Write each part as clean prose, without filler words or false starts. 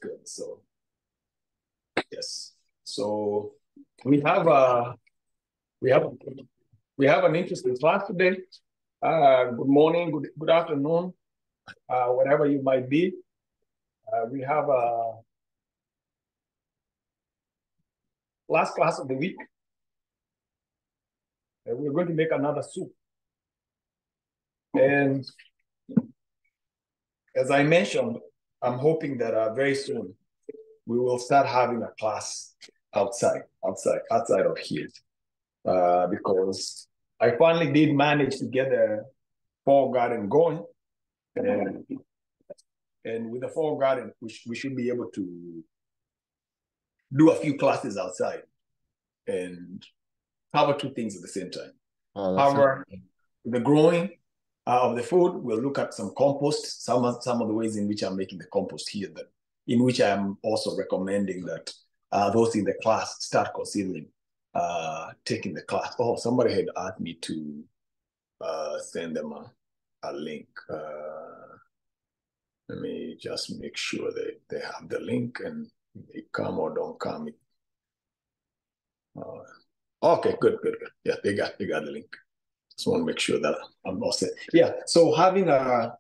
good. So yes. So we have a we have we have an interesting class today. Good morning, good afternoon, whatever you might be. We have a last class of the week. We're going to make another soup. And as I mentioned, I'm hoping that very soon we will start having a class outside of here. Because I finally did manage to get the fall garden going. And with the fall garden, we should be able to do a few classes outside and cover two things at the same time. Cover the growing of the food. We'll look at some compost, some of the ways in which I'm making the compost here, in which I'm also recommending that those in the class start considering taking the class. Oh, somebody had asked me to send them a link. Let me just make sure that they have the link and they come or don't come. Okay, good. Yeah, they got the link. Just want to make sure that I'm all set. Yeah, so having a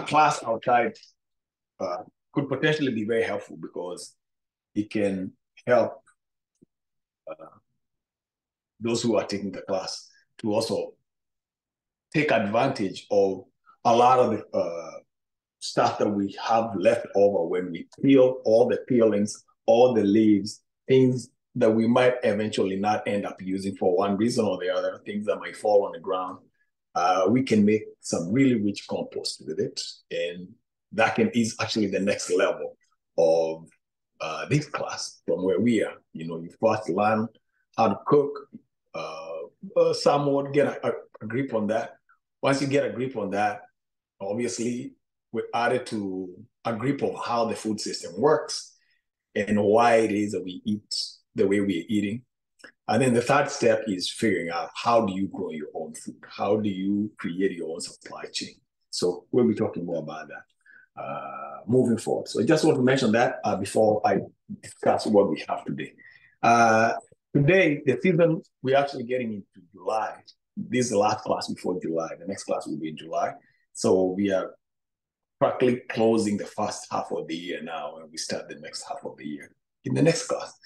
class outside could potentially be very helpful because it can help those who are taking the class to also take advantage of a lot of the stuff that we have left over when we peel all the peelings, all the leaves, things that we might eventually not end up using for one reason or the other, things that might fall on the ground. We can make some really rich compost with it. And that is actually the next level of this class from where we are. You first learn how to cook, somewhat get a grip on that. Once you get a grip on that, obviously, we're added to a grip of how the food system works and why it is that we eat the way we're eating. And then the third step is figuring out how do you grow your own food? How do you create your own supply chain? So we'll be talking more about that moving forward. So I just want to mention that before I discuss what we have today. Today, the season, we're actually getting into July. This is the last class before July. The next class will be in July. So we are practically closing the first half of the year now, and we start the next half of the year in the next class.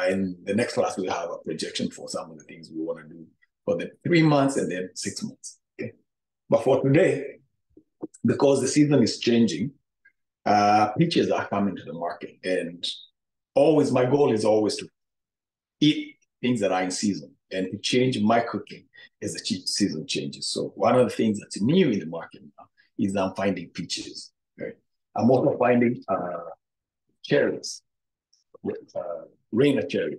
In the next class, we'll have a projection for some of the things we want to do for the 3 months and then 6 months. Okay. But for today, because the season is changing, peaches are coming to the market. And my goal is always to eat things that are in season and to change my cooking as the season changes. So one of the things that's new in the market now is I'm finding peaches. Okay? I'm also finding cherries, Rainer cherries,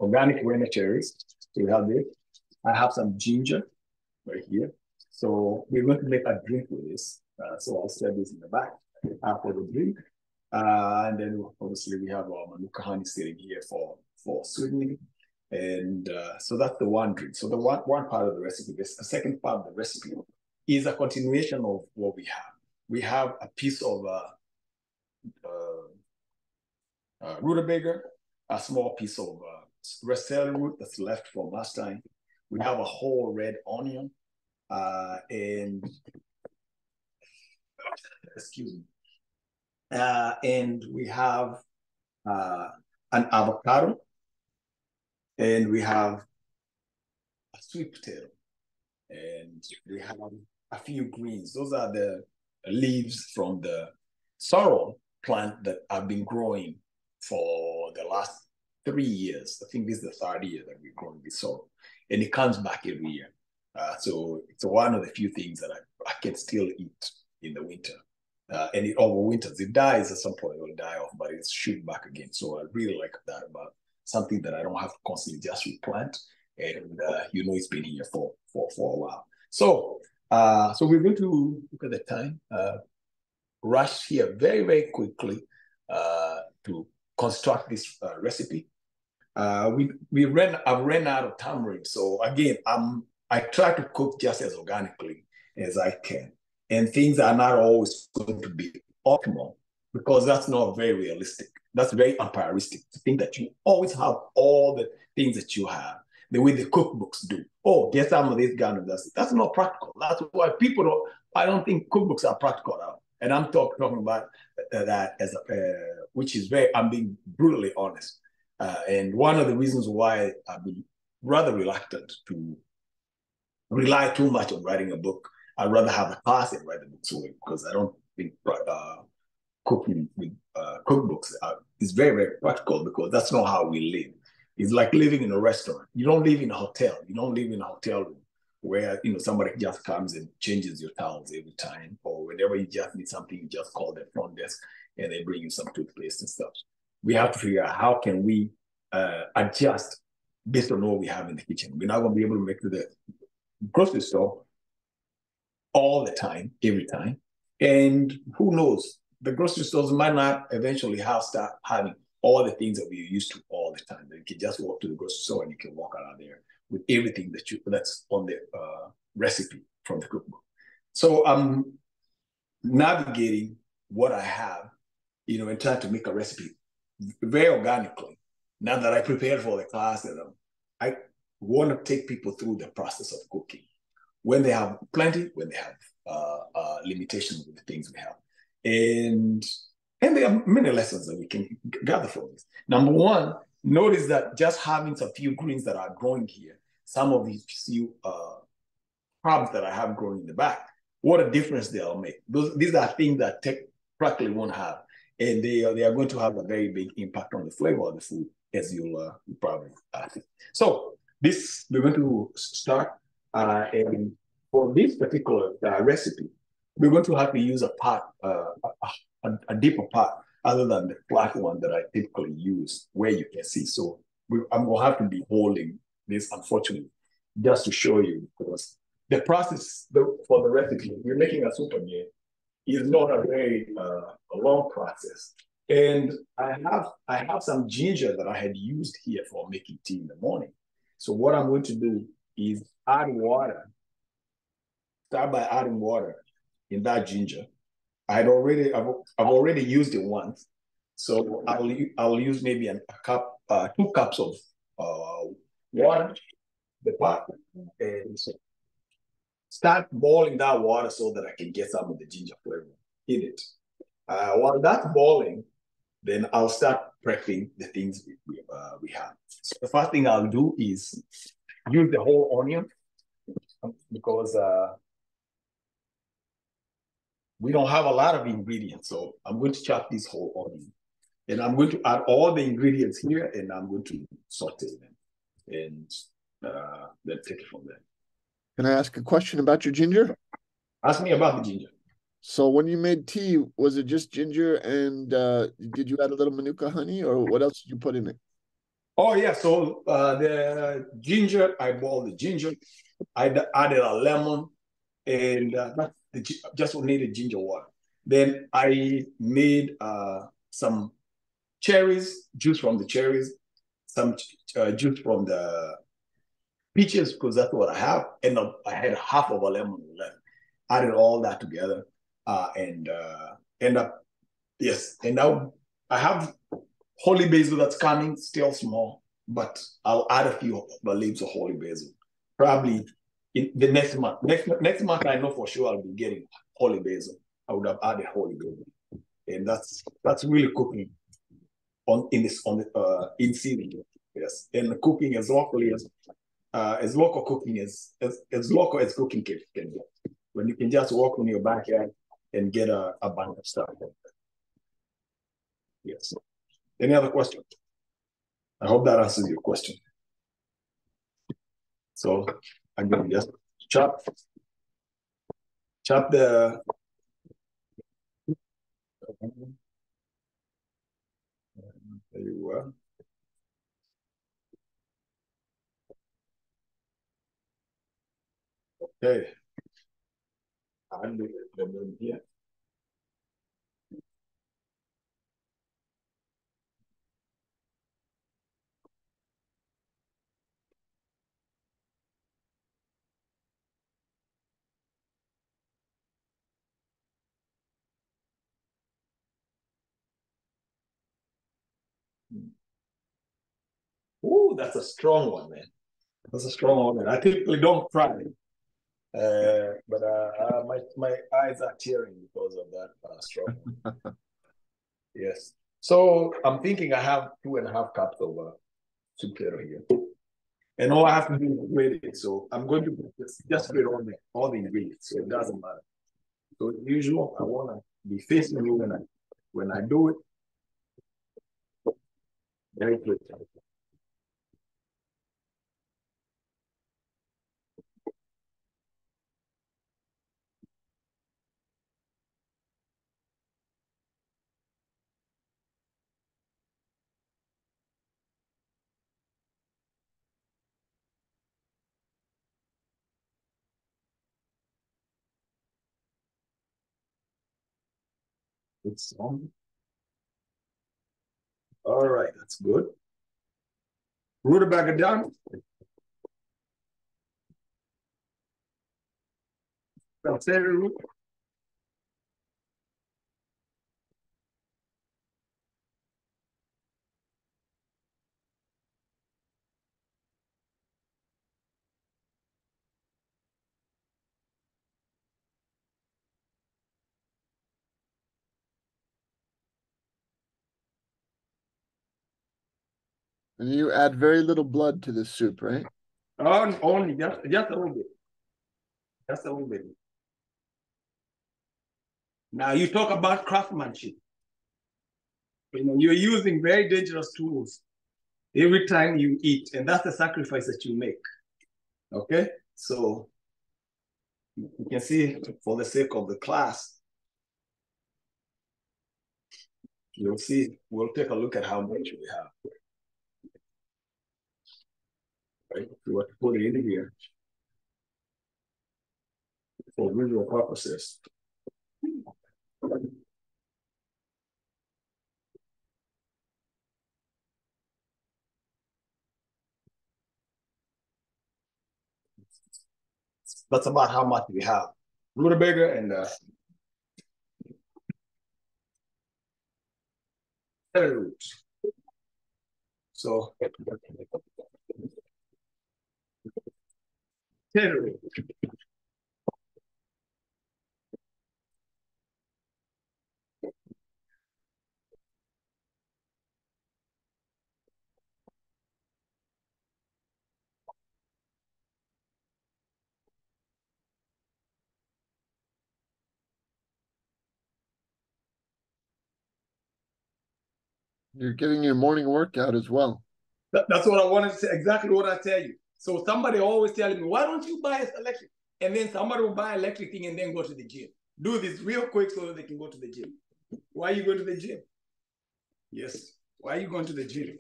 organic Rainer cherries. So we have this. I have some ginger right here. So we're going to make a drink with this. So I'll set this in the back for the drink. And then obviously we have our Manuka honey sitting here for sweetening. And so that's the one drink. So the one part of the recipe, the second part of the recipe is a continuation of what we have. We have a piece of rutabaga, a small piece of celery root that's left from last time. We have a whole red onion, and excuse me. And we have an avocado, and we have a sweet potato, and we have a few greens. Those are the leaves from the sorrel plant that have been growing for the last 3 years. I think this is the third year that we're growing this sorrel, and it comes back every year. So it's one of the few things that I can still eat in the winter. And it overwinters. It dies at some point, it will die off, but it's shoot back again. So I really like that about something that I don't have to constantly just replant. And it's been here for a while. So we're going to look at the time, rush here very, very quickly to construct this recipe. I've ran out of tamarind. So again, I try to cook just as organically as I can. And things are not always going to be optimal because that's not very realistic. That's very empiristic to think that you always have all the things that you have the way the cookbooks do. Oh, get some of this gun and that's not practical. That's why people don't. I don't think cookbooks are practical now. And I'm talking about that as which is very. I'm being brutally honest. And one of the reasons why I've been rather reluctant to rely too much on writing a book. I'd rather have a class and write the books away because I don't think cooking with cookbooks is very, very practical because that's not how we live. It's like living in a restaurant. You don't live in a hotel. You don't live in a hotel room where somebody just comes and changes your towels every time, or whenever you just need something, you just call the front desk and they bring you some toothpaste and stuff. We have to figure out how can we adjust based on what we have in the kitchen. We're not going to be able to make the grocery store all the time, every time. And who knows? The grocery stores might not eventually start having all the things that we're used to all the time. You can just walk to the grocery store and you can walk out of there with everything that's on the recipe from the cookbook. So I'm navigating what I have, and trying to make a recipe very organically. Now that I prepared for the class, and I want to take people through the process of cooking when they have plenty, when they have limitations with the things we have. And there are many lessons that we can gather from this. Number one, notice that just having some few greens that are growing here, some of these few crops that I have growing in the back, what a difference they'll make. These are things that practically won't have. And they are going to have a very big impact on the flavor of the food, as you'll probably think. So we're going to start. And for this particular recipe, we're going to have to use a pot, a deeper pot, other than the flat one that I typically use, where you can see. So I'm going to have to be holding this, unfortunately, just to show you, because the process for the recipe, we're making a soup again, is not a very a long process. And I have some ginger that I had used here for making tea in the morning. So what I'm going to do is add water. Start by adding water in that ginger. I've already used it once, so I'll use maybe a cup, 2 cups of water, the pot, and so start boiling that water so that I can get some of the ginger flavor in it. While that's boiling, then I'll start prepping the things we have. So the first thing I'll do is use the whole onion because we don't have a lot of ingredients. So I'm going to chop this whole onion. And I'm going to add all the ingredients here and I'm going to saute them and then take it from there. Can I ask a question about your ginger? Ask me about the ginger. So when you made tea, was it just ginger and did you add a little manuka honey or what else did you put in it? Oh, yeah. So the ginger, I boiled the ginger. I added a lemon and just needed ginger water. Then I made some cherries, juice from the cherries, some juice from the peaches because that's what I have, and I had half of a lemon left. Added all that together, and end up yes. And now I have holy basil that's coming, still small, but I'll add a few leaves of holy basil probably in the next month. Next month, I know for sure I'll be getting holy basil. I would have added holy basil, and that's really cooking in season. Yes, and cooking as locally as local cooking as local as cooking can get. When you can just walk in your backyard and get a bunch of stuff. Yes. Any other questions? I hope that answers your question. So I'm going to just chop the there you are. Okay. I'll do it here. Ooh, that's a strong one, man. That's a strong one, man. I typically don't cry, but my eyes are tearing because of that strong one. Yes. So I'm thinking I have 2.5 cups of soup here. And all I have to do is grate it. So I'm going to just grate all the ingredients. So it doesn't matter. So as usual, I want to be facing you when I do it. Very good. It's on. All right, that's good. Rutabaga down. Celery root. And you add very little blood to this soup, right? Only just a little bit. Just a little bit. Now you talk about craftsmanship. You know, you're using very dangerous tools every time you eat, and that's the sacrifice that you make. Okay? So you can see for the sake of the class, you'll see, we'll take a look at how much we have. Right? If we were to put it in here for visual purposes. That's about how much we have. Rutabaga and celery roots. So celery root. You're getting your morning workout as well. That's what I wanted to say. Exactly what I tell you. So somebody always telling me, why don't you buy an electric? And then somebody will buy an electric thing and then go to the gym. Do this real quick so that they can go to the gym. Why are you going to the gym? Yes. Why are you going to the gym?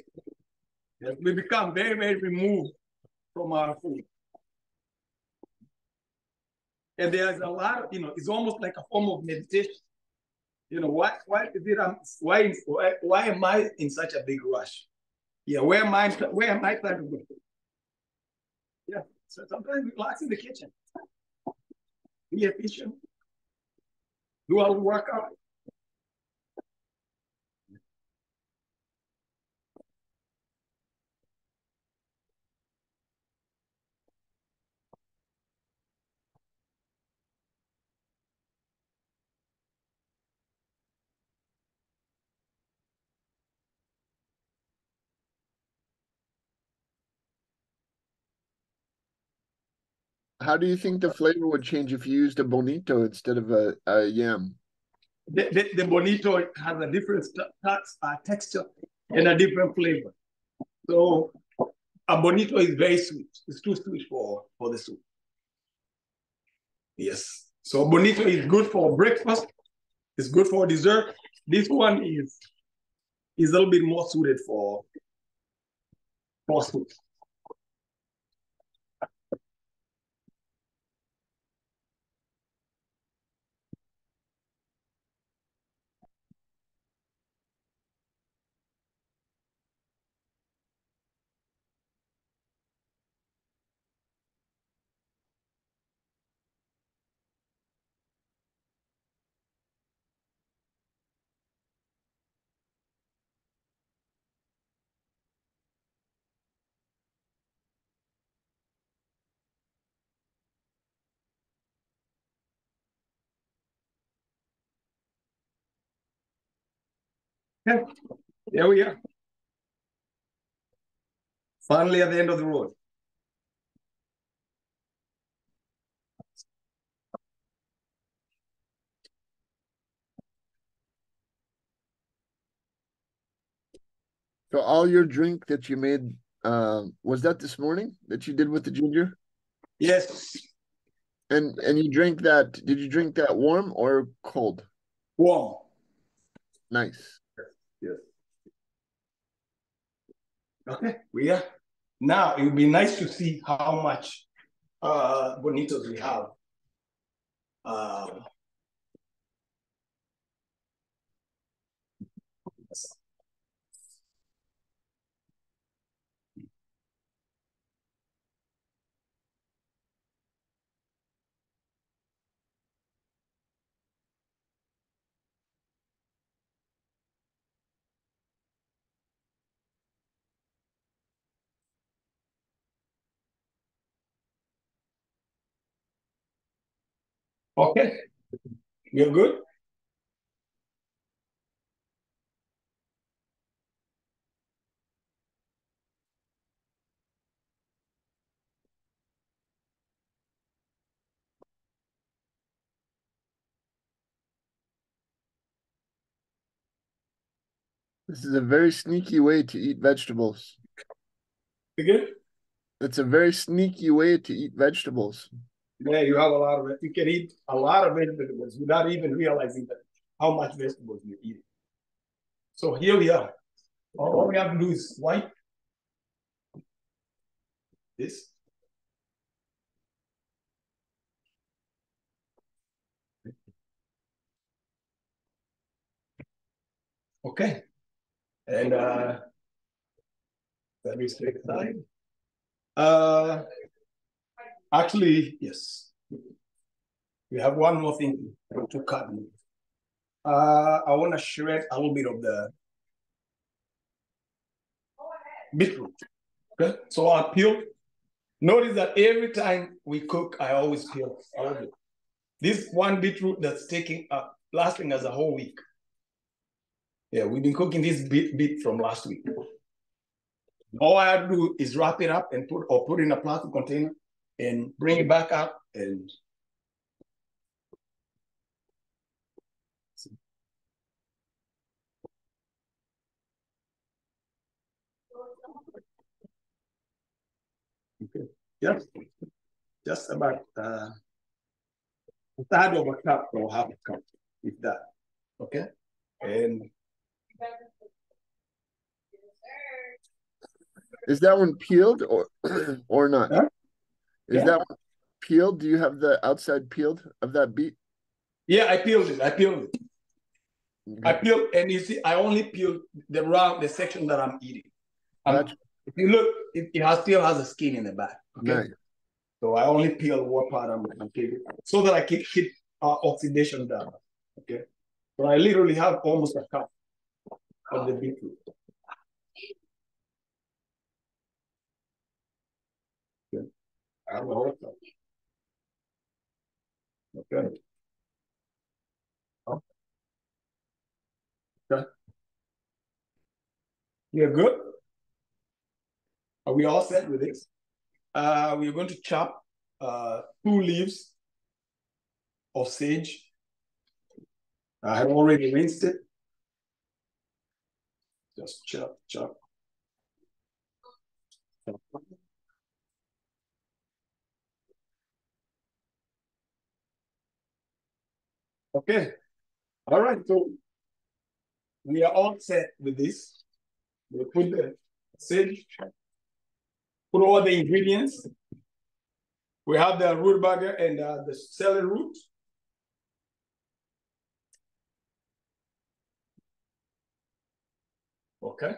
Yes. We become very, very removed from our food. And there's a lot of, it's almost like a form of meditation. Why is it why am I in such a big rush? Yeah, where am I trying to go? Yeah. So sometimes relax in the kitchen. Be efficient. Do a workout. How do you think the flavor would change if you used a bonito instead of a yam? The bonito has a different texture and a different flavor. So a bonito is very sweet. It's too sweet for the soup. Yes. So bonito is good for breakfast. It's good for dessert. This one is a little bit more suited for soup. Okay, there we are. Finally at the end of the road. So all your drink that you made, was that this morning that you did with the ginger? Yes, And you drank that, did you drink that warm or cold? warm. Nice. Yes. Okay, we are. Now it would be nice to see how much bonitos we have. Uh, okay, you're good. This is a very sneaky way to eat vegetables. Again? It's a very sneaky way to eat vegetables. Yeah, you have a lot of it. You can eat a lot of vegetables without even realizing that how much vegetables you're eating. So here we are. All we have to do is wipe this. Okay. And let me take aside. Uh, actually, yes. We have one more thing to cut. I want to shred a little bit of the beetroot. Okay. So I peel. Notice that every time we cook, I always peel a little bit. This one beetroot that's taking up lasting us a whole week. Yeah, we've been cooking this bit from last week. All I have to do is wrap it up and put in a plastic container and bring it back up and okay. Yeah, just about a third of a cup or half a cup, if that. Okay, and Is that one peeled or or not? huh? Is Yeah, that one peeled? Do you have the outside peeled of that beet? yeah. I peeled it. I peeled it. I Okay. peeled, and you see, I only peeled the section that I'm eating. Gotcha. If you look, it still has a skin in the back. Okay. Nice. So I only peel what part I'm keeping so that I can keep oxidation down. Okay. So I literally have almost a cup of the beetroot. Okay. I have a whole cup. Okay. Okay. You're good? Are we all set with this? We're going to chop 2 leaves of sage. I have already rinsed it. Just chop, chop. Okay. All right. So we are all set with this. We put the sage, put all the ingredients. We have the rutabaga and the celery root. Okay.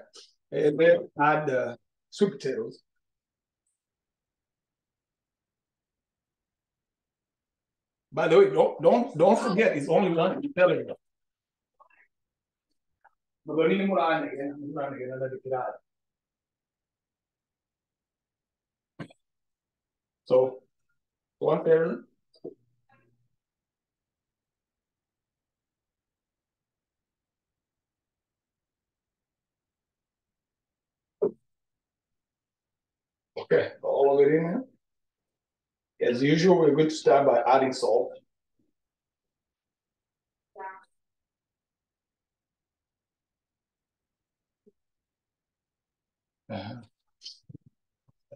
And then add the sweet potatoes. By the way, don't forget it's only one celery. So one celery. all it in here. As usual, we're going to start by adding salt.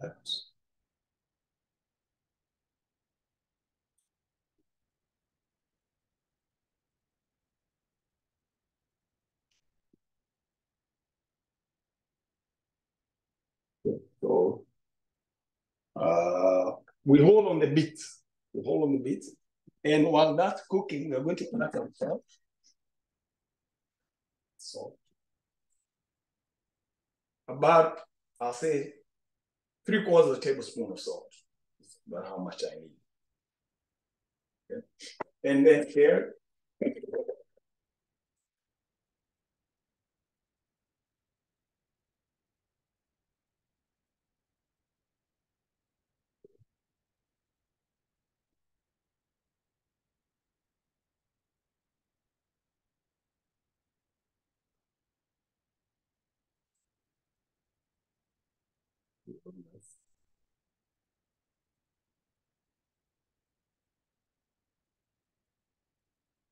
That's so we hold on the beats. We hold on the beats. And while that's cooking, we're going to put some salt. Salt. About, I'll say, 3/4 of a tablespoon of salt. That's about how much I need. Okay. And then here,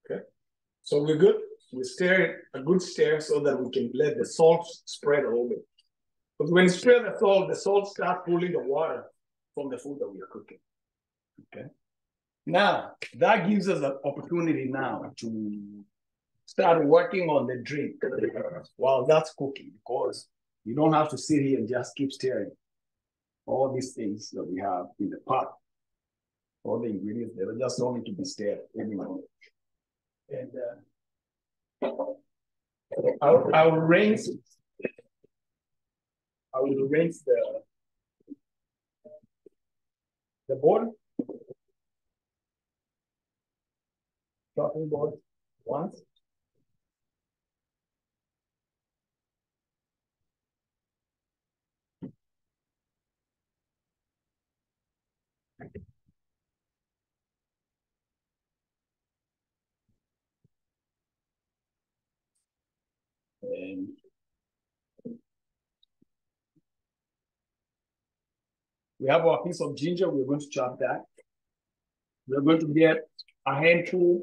okay. So we're good. We stir it, a good stir, so that we can let the salt spread a little bit. Because when you stir the salt starts pulling the water from the food that we are cooking. Okay. Now, that gives us an opportunity now to start working on the drink while that's cooking, because you don't have to sit here and just keep stirring all these things that we have in the pot. All the ingredients, they just don't need to be stirred anymore. And I'll rinse the board, chopping board once. And we have our piece of ginger. We're going to chop that. We're going to get a handful,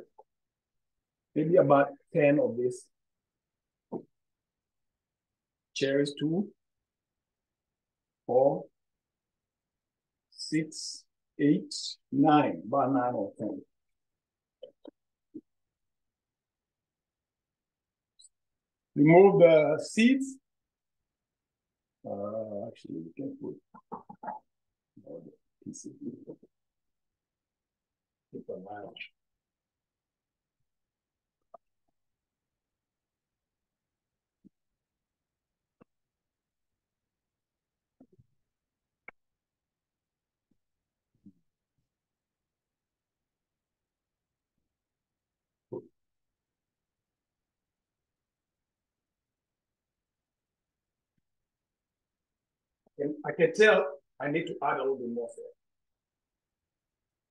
maybe about 10 of this. Cherries, 2, 4, 6, 8, 9, about 9 or 10. Remove the seeds. Actually, we can put all the pieces. Keep them out. And I can tell I need to add a little bit more fat.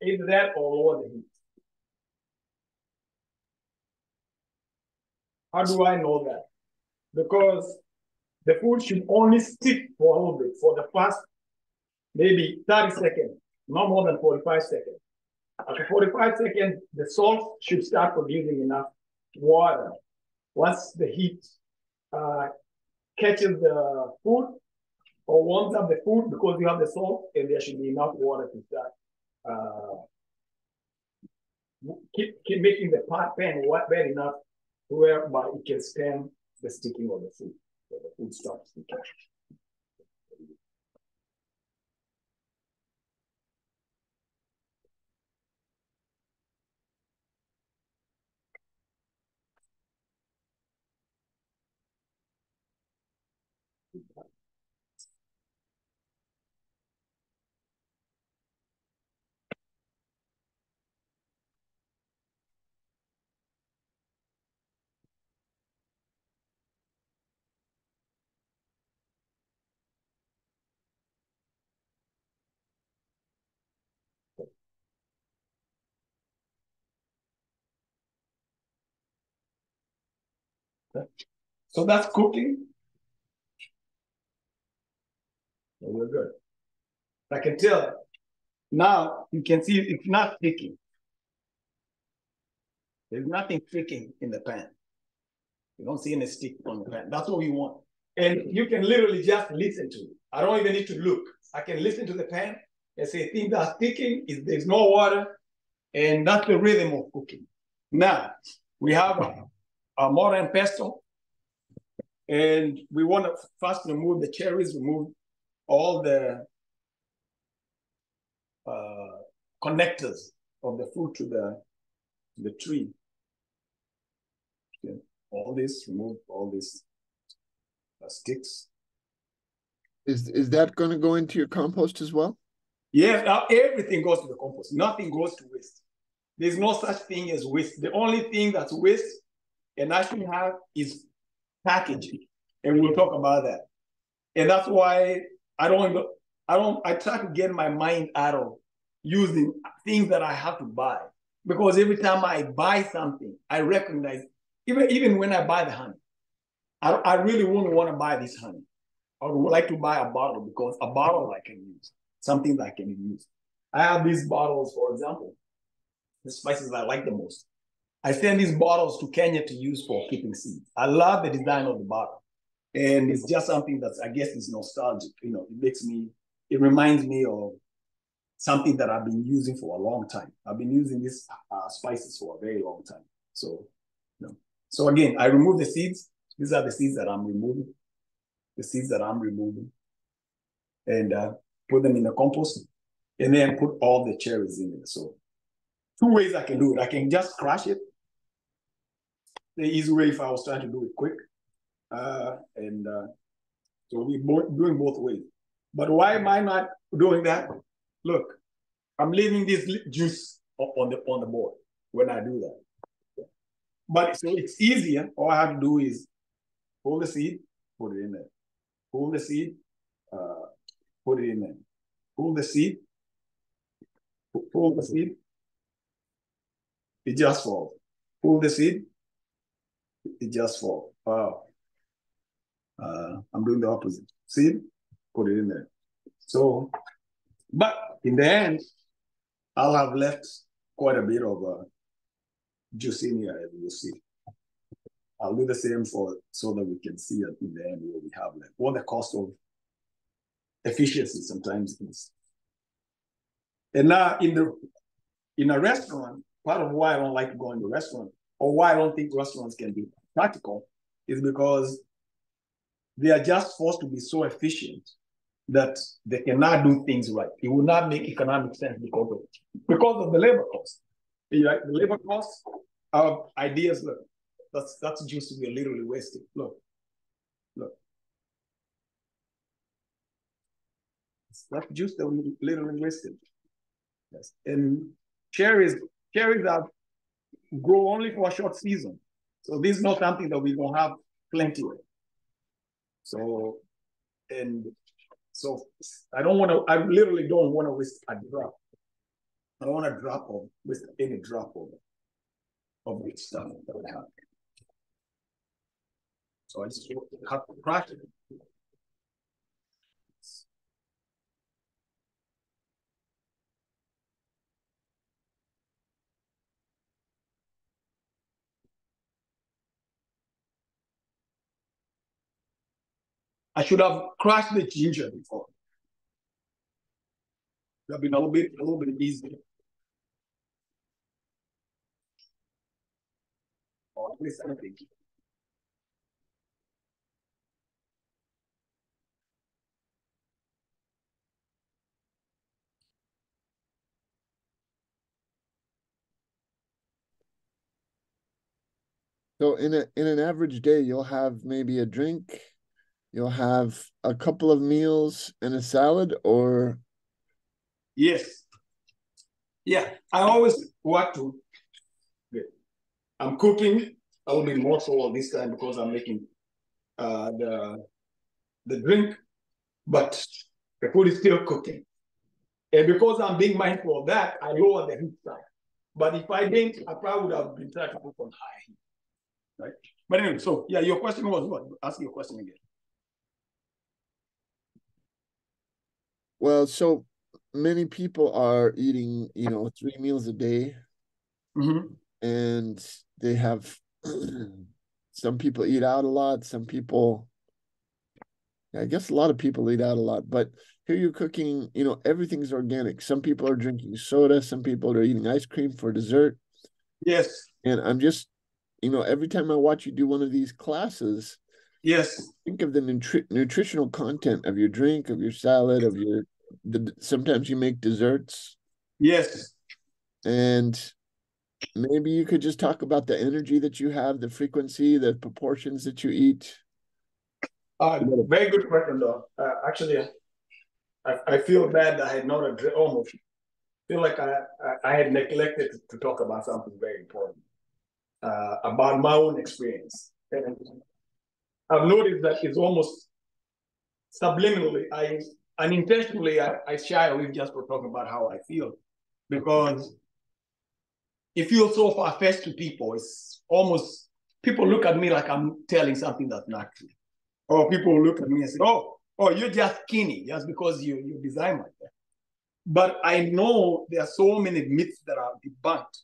Either that or lower the heat. How do I know that? Because the food should only stick for a little bit, for the first maybe 30 seconds, not more than 45 seconds. After 45 seconds, the salt should start producing enough water. Once the heat catches the food or warms up the food, because you have the salt, and there should be enough water to start keep making the pan wet enough whereby it can stand the sticking of the food, so the food stops sticking. So that's cooking. So we're good. I can tell. Now you can see it's not sticking. There's nothing sticking in the pan. You don't see any stick on the pan. That's what we want. And you can literally just listen to it. I don't even need to look. I can listen to the pan and say things are sticking, there's no water, and that's the rhythm of cooking. Now, we have a mortar and pestle, and we want to first remove the cherries, remove all the connectors of the fruit to the tree. Okay. All this, remove all these sticks. Is that going to go into your compost as well? Yes, everything goes to the compost. Nothing goes to waste. There's no such thing as waste. The only thing that's waste and I should have is packaging. And we'll talk about that. And that's why I try to get my mind out of using things that I have to buy. Because every time I buy something, I recognize, even when I buy the honey, I really wouldn't want to buy this honey. I would like to buy a bottle because a bottle I can use, something that I can use. I have these bottles, for example, the spices I like the most. I send these bottles to Kenya to use for keeping seeds. I love the design of the bottle. And it's just something that's, I guess, is nostalgic. It reminds me of something that I've been using for a long time. I've been using these spices for a very long time. So again, I remove the seeds. These are the seeds that I'm removing. The seeds that I'm removing. And put them in the compost. And then put all the cherries in it. So 2 ways I can do it. I can just crush it. The easy way if I was trying to do it quick. So we're doing both ways. But why am I not doing that? Look, I'm leaving this juice on the board when I do that. But so it's easier. All I have to do is pull the seed, put it in there. Pull the seed, put it in there. Pull the seed, pull the seed. It just falls. Pull the seed, it just falls. Wow. I'm doing the opposite. Seed, put it in there. So, but in the end, I'll have left quite a bit of juice in here, as you'll see. I'll do the same so that we can see at the end what we have left. What the cost of efficiency sometimes is. And now in a restaurant, part of why I don't like to go in the restaurant, or why I don't think restaurants can be practical, is because they are just forced to be so efficient that they cannot do things right. It will not make economic sense because of the labor cost. The labor cost of ideas, look, that's juice to be literally wasted. Look. That's juice that we literally wasted. Yes. And cherries are grow only for a short season. So this is not something that we're gonna have plenty of. So I literally don't want to waste a drop. I don't want to waste any drop of this stuff that we have. So I just have to practice it. I should have crushed the ginger before. That'd been a little bit easier. Or at least I think. So in an average day, you'll have maybe a drink, you'll have a couple of meals and a salad, or Yes. Yeah. I always want to. I'm cooking. I will be more so this time because I'm making the drink, but the food is still cooking. And because I'm being mindful of that, I lower the heat side. But if I didn't, I probably would have been trying to cook on high heat. Right? But anyway, so yeah, your question was what? Ask your question again. well, so many people are eating, 3 meals a day, Mm-hmm. and they have some people eat out a lot. Some people, I guess a lot of people eat out a lot, but here you're cooking, everything's organic. Some people are drinking soda, some people are eating ice cream for dessert. Yes. And I'm just, every time I watch you do one of these classes, Yes. think of the nutritional content of your drink, of your salad, sometimes you make desserts. Yes. And maybe you could just talk about the energy that you have, the frequency, the proportions that you eat. Very good question, though. Actually, I feel bad that I had not almost feel like I had neglected to talk about something very important about my own experience. And I've noticed that it's almost subliminally, I unintentionally, I shy away just for talking about how I feel because it feels so far fetched to people. It's almost people look at me like I'm telling something that's not true, or people look at me and say, "Oh, you're just skinny just because you design like that." But I know there are so many myths that are debunked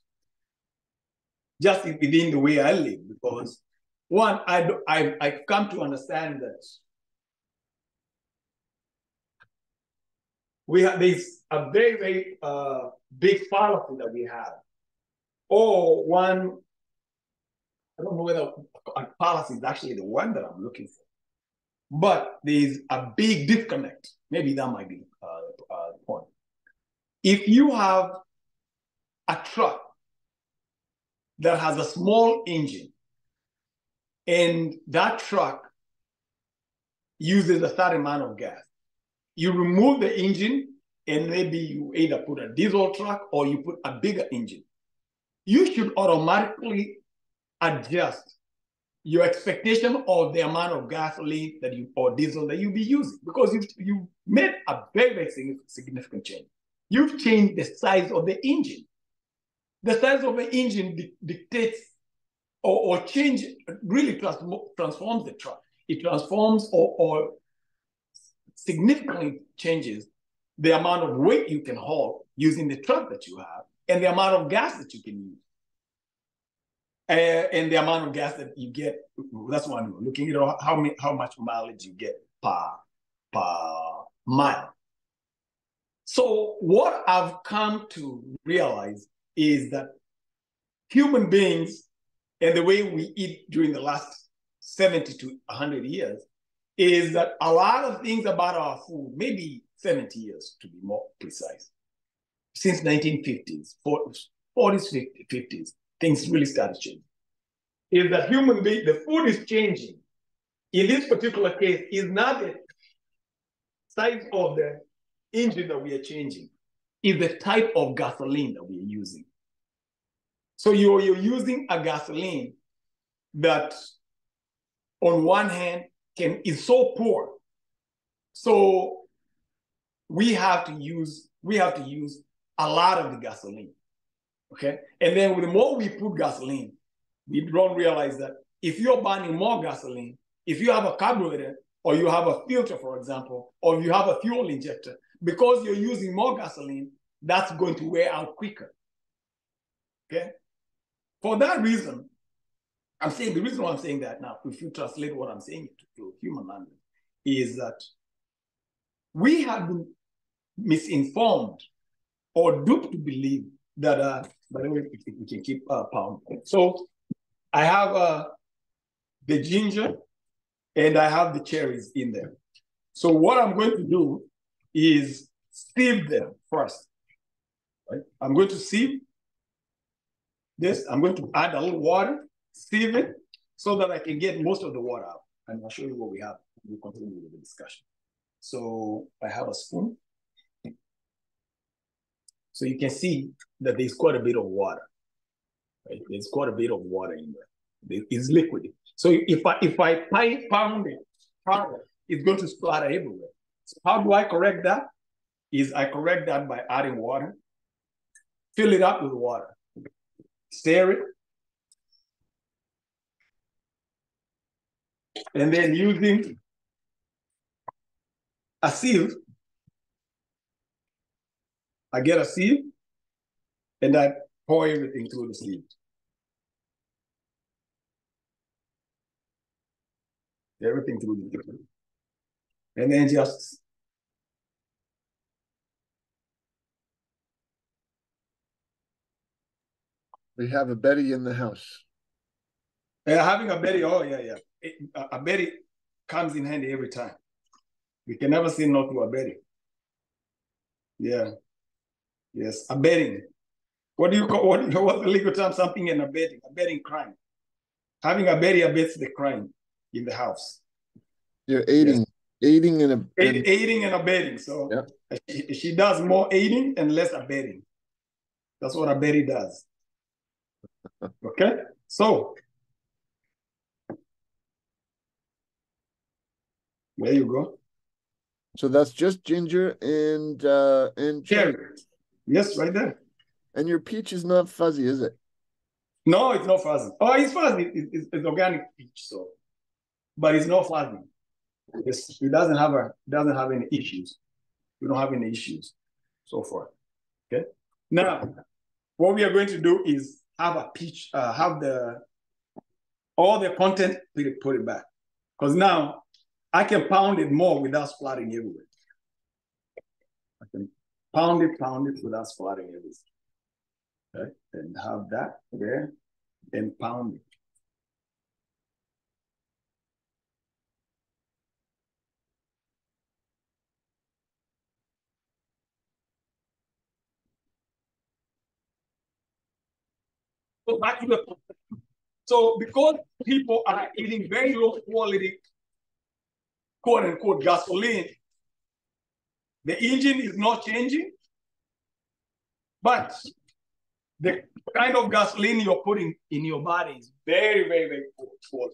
just within the way I live because one, I come to understand that there's a very very big fallacy that we have, or one I don't know whether a fallacy is actually the one that I'm looking for, but there's a big disconnect. Maybe that might be the point. If you have a truck that has a small engine and that truck uses a certain amount of gas, you remove the engine and maybe you either put a diesel truck or you put a bigger engine. You should automatically adjust your expectation of the amount of gasoline that you or diesel that you'll be using because you made a very, very significant change. You've changed the size of the engine. The size of the engine dictates or change really transforms the truck. It transforms or significantly changes the amount of weight you can haul using the truck that you have and the amount of gas that you can use. And the amount of gas that you get, that's what I'm looking at, how much mileage you get per mile. So what I've come to realize is that human beings and the way we eat during the last 70 to 100 years is that a lot of things about our food, maybe 70 years to be more precise, since 1950s, 40s, 50s, things really started changing. Is that human being, the food is changing. In this particular case, is not the size of the engine that we are changing, is the type of gasoline that we are using. So you're using a gasoline that on one hand is so poor. So we have to use a lot of the gasoline. Okay. And then the more we put gasoline, we don't realize that if you're burning more gasoline, if you have a carburetor or you have a filter, for example, or you have a fuel injector, because you're using more gasoline, that's going to wear out quicker. Okay. For that reason, I'm saying the reason why I'm saying that now, if you translate what I'm saying to human language, is that we have been misinformed or duped to believe that, by the way, we can keep pounding. So I have the ginger and I have the cherries in there. So what I'm going to do is sieve them first. Right? I'm going to sieve this. I'm going to add a little water, sieve it, so that I can get most of the water out. And I'll show you what we have. We'll continue with the discussion. So I have a spoon. So you can see that there's quite a bit of water. Right? There's quite a bit of water in there. It's liquid. So if I pound it, it's going to splatter everywhere. So how do I correct that? I correct that by adding water, fill it up with water, stir it, and then using a sieve, I get a sieve, and I pour everything through the sieve. Everything through the sieve. And then just We have a Betty in the house. having a Betty, oh yeah, yeah. A Betty comes in handy every time. We can never say no to a Betty. Yeah. Yes. Abetting. What do you call what's the legal term? Something in abetting. Abetting crime. Having a Betty abets the crime in the house. You're aiding, Yes. aiding and Aiding and abetting. So yeah. she does more aiding and less abetting. That's what a Betty does. Okay. So there you go. So that's just ginger and cherry. Yes, right there. And your peach is not fuzzy, is it? No, it's not fuzzy. Oh, it's fuzzy. It's organic peach, so, but it's not fuzzy. It doesn't have any issues. We don't have any issues so far. Okay. Now, what we are going to do is have a peach, have all the content, put it back, because now I can pound it more without splattering everywhere. I can pound it without splattering everywhere. Okay, and have that there and pound it. So back to the point. So because people are eating very low quality, quote unquote, gasoline, the engine is not changing, but the kind of gasoline you're putting in your body is very, very, very poor.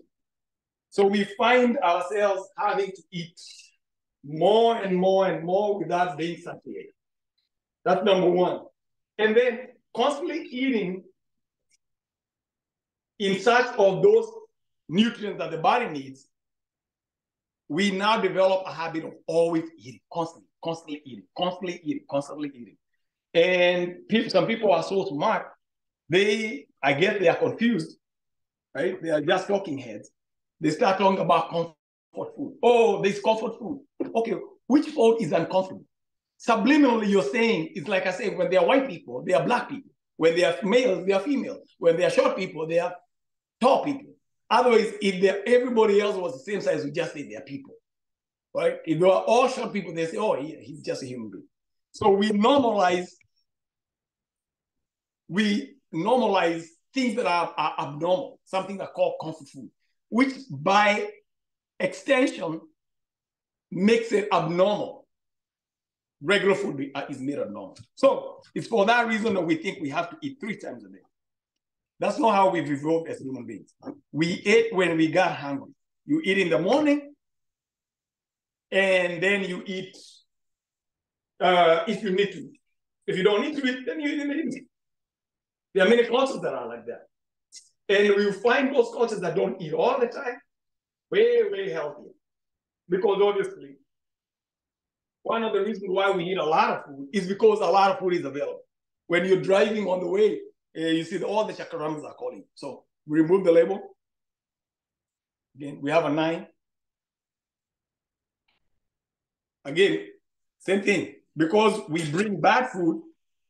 So we find ourselves having to eat more and more and more without being satiated. That's number one. And then constantly eating in search of those nutrients that the body needs, we now develop a habit of always eating, constantly eating. And some people are so smart, I guess they are confused, right? They are just talking heads. They start talking about comfort food. Oh, there's comfort food. Okay, which food is uncomfortable? Subliminally, you're saying, it's like I say, when they are white people, they are black people. When they are males, they are females. When they are short people, they are tall people. Otherwise, if everybody else was the same size, we just say they're people, right? If they are all short people, they say, oh, he's just a human being. So we normalize things that are abnormal, something that called comfort food, which by extension makes it abnormal. Regular food is made abnormal. So it's for that reason that we think we have to eat 3 times a day. That's not how we've evolved as human beings. We ate when we got hungry. You eat in the morning, and then you eat if you need to. If you don't need to eat, then you eat in the evening. There are many cultures that are like that. And we find those cultures that don't eat all the time way, way healthier. Because obviously, one of the reasons why we eat a lot of food is because a lot of food is available. When you're driving on the way, you see all the chakaramas are calling. So we remove the label. Again, we have a 9. Again, same thing. Because we bring bad food,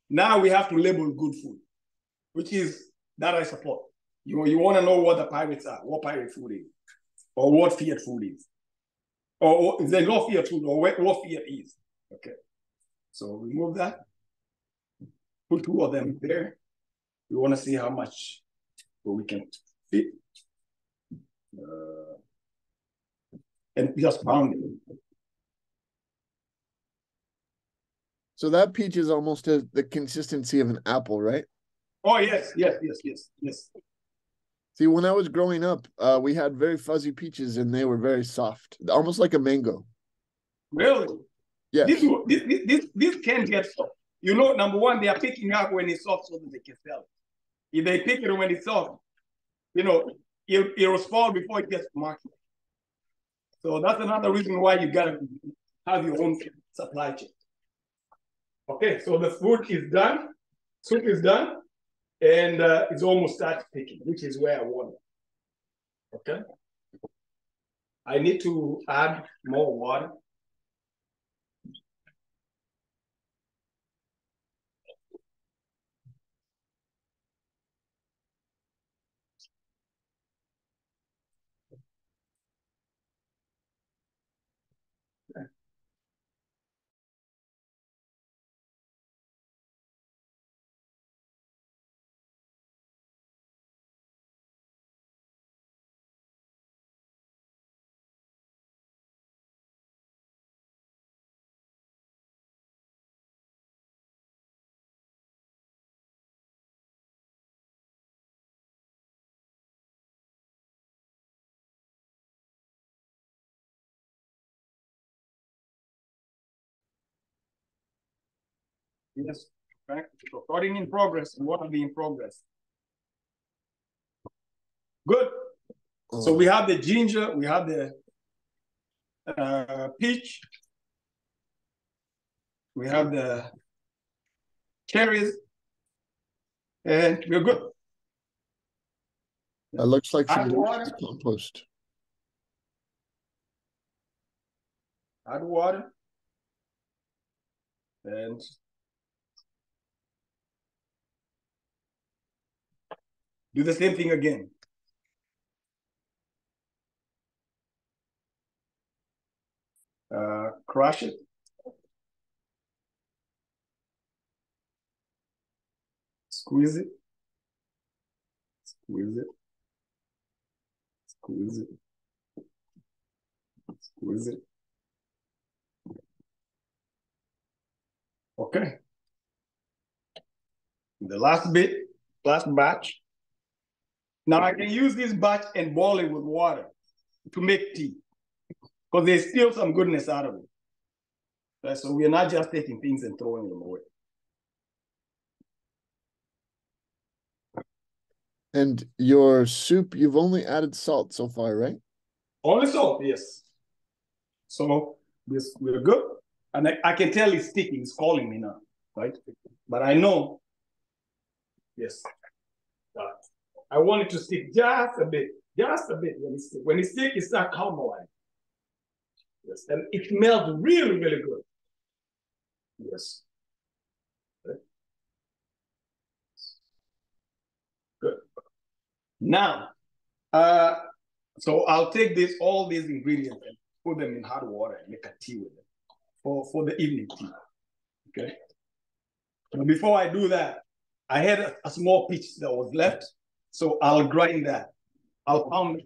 now we have to label good food, which is that I support. You want to know what the pirates are, what pirate food is, or what fiat food is, or if there's no fiat food, or what fiat is. Okay. So remove that. Put 2 of them there. We want to see how much we can fit. And just pound it. So that peach is almost the consistency of an apple, right? Oh, yes. See, when I was growing up, we had very fuzzy peaches and they were very soft, almost like a mango. Really? Yeah. This can get soft. You know, number one, they are picking up when it's soft so that they can sell it. If they pick it when it's soft, you know, it'll spoil before it gets to market. So that's another reason why you gotta have your own supply chain. Okay, so the food is done, soup is done, and it's almost started cooking, which is where I want it. Okay. I need to add more water. Yes, correct. Recording in progress. What will be in progress? Good. So we have the ginger, we have the peach, we have the cherries, and we're good. That looks like some Add water. compost. Add water. And do the same thing again. Crush it. Squeeze it. Squeeze it. Squeeze it. Squeeze it. Okay. The last bit, last batch. Now I can use this batch and boil it with water to make tea, because there's still some goodness out of it. Right? So we're not just taking things and throwing them away. And your soup, you've only added salt so far, right? Only salt, yes. So this we're good. And I can tell it's sticking, it's calling me now, right? But I know, yes. I want it to stick just a bit. When it sticks, it starts caramelizing. Yes, and it smells really, really good. Yes. Okay. Good. Now, so I'll take all these ingredients and put them in hot water and make a tea with them for the evening tea. Okay. But before I do that, I had a small peach that was left, so I'll grind that. I'll pound it.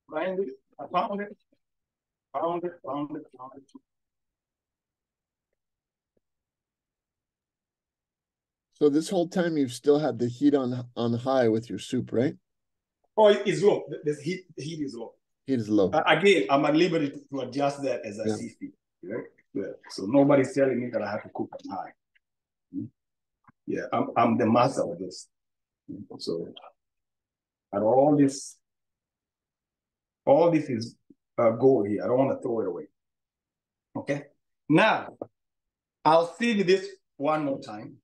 Grind it. I pound it. Pound it. Pound it. Pound it. So this whole time you've still had the heat on high with your soup, right? Oh, it's low. The heat is low. Heat is low. Again, I'm at liberty to adjust that as I see fit. Right? Yeah. So nobody's telling me that I have to cook on high. Yeah, I'm the master of this. So, and all this is gold here. I don't want to throw it away. Okay. Now, I'll sieve this one more time.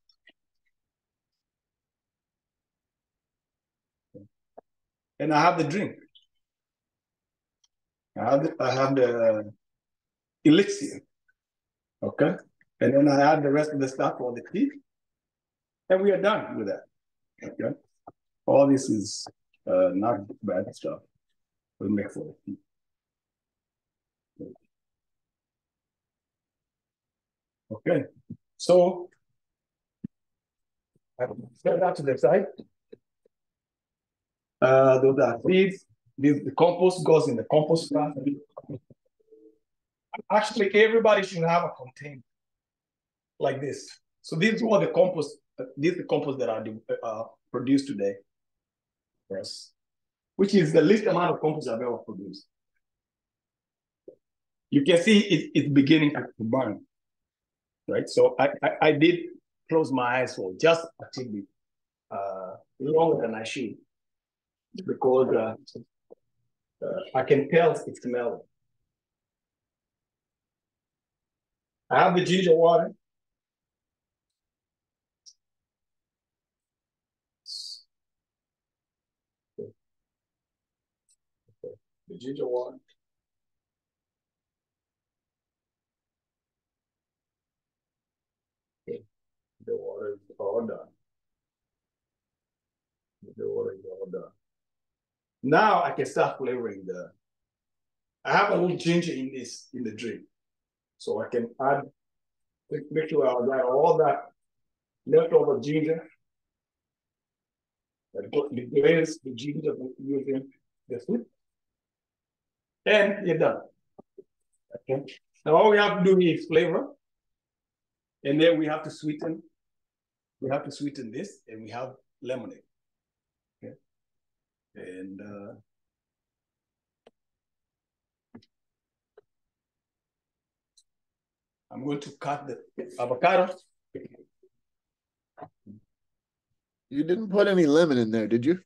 And I have the drink. I have the elixir. Okay. And then I add the rest of the stuff for the tea. And we are done with that. Okay. All this is not bad stuff. We make for the tea. Okay. So I set that to the side. Those are seeds. The compost goes in the compost plant. Actually, everybody should have a container like this. So these are the compost. These are the compost that are produced today. Yes, which is the least amount of compost I've ever produced. You can see it's beginning to burn, right? So I did close my eyes for just a tidbit longer than I should. because I can tell it's smelling. I have the ginger water. The ginger water. Okay. The water is all done. The water is all done. Now I can start flavoring the. I have a little ginger in the drink, so I can add. Make sure I got all that leftover ginger. The glaze, the ginger using the food, and you're done. Okay. Now all we have to do is flavor, and then we have to sweeten. We have to sweeten this, and we have lemonade. Okay. And I'm going to cut the avocado. You didn't put any lemon in there, did you?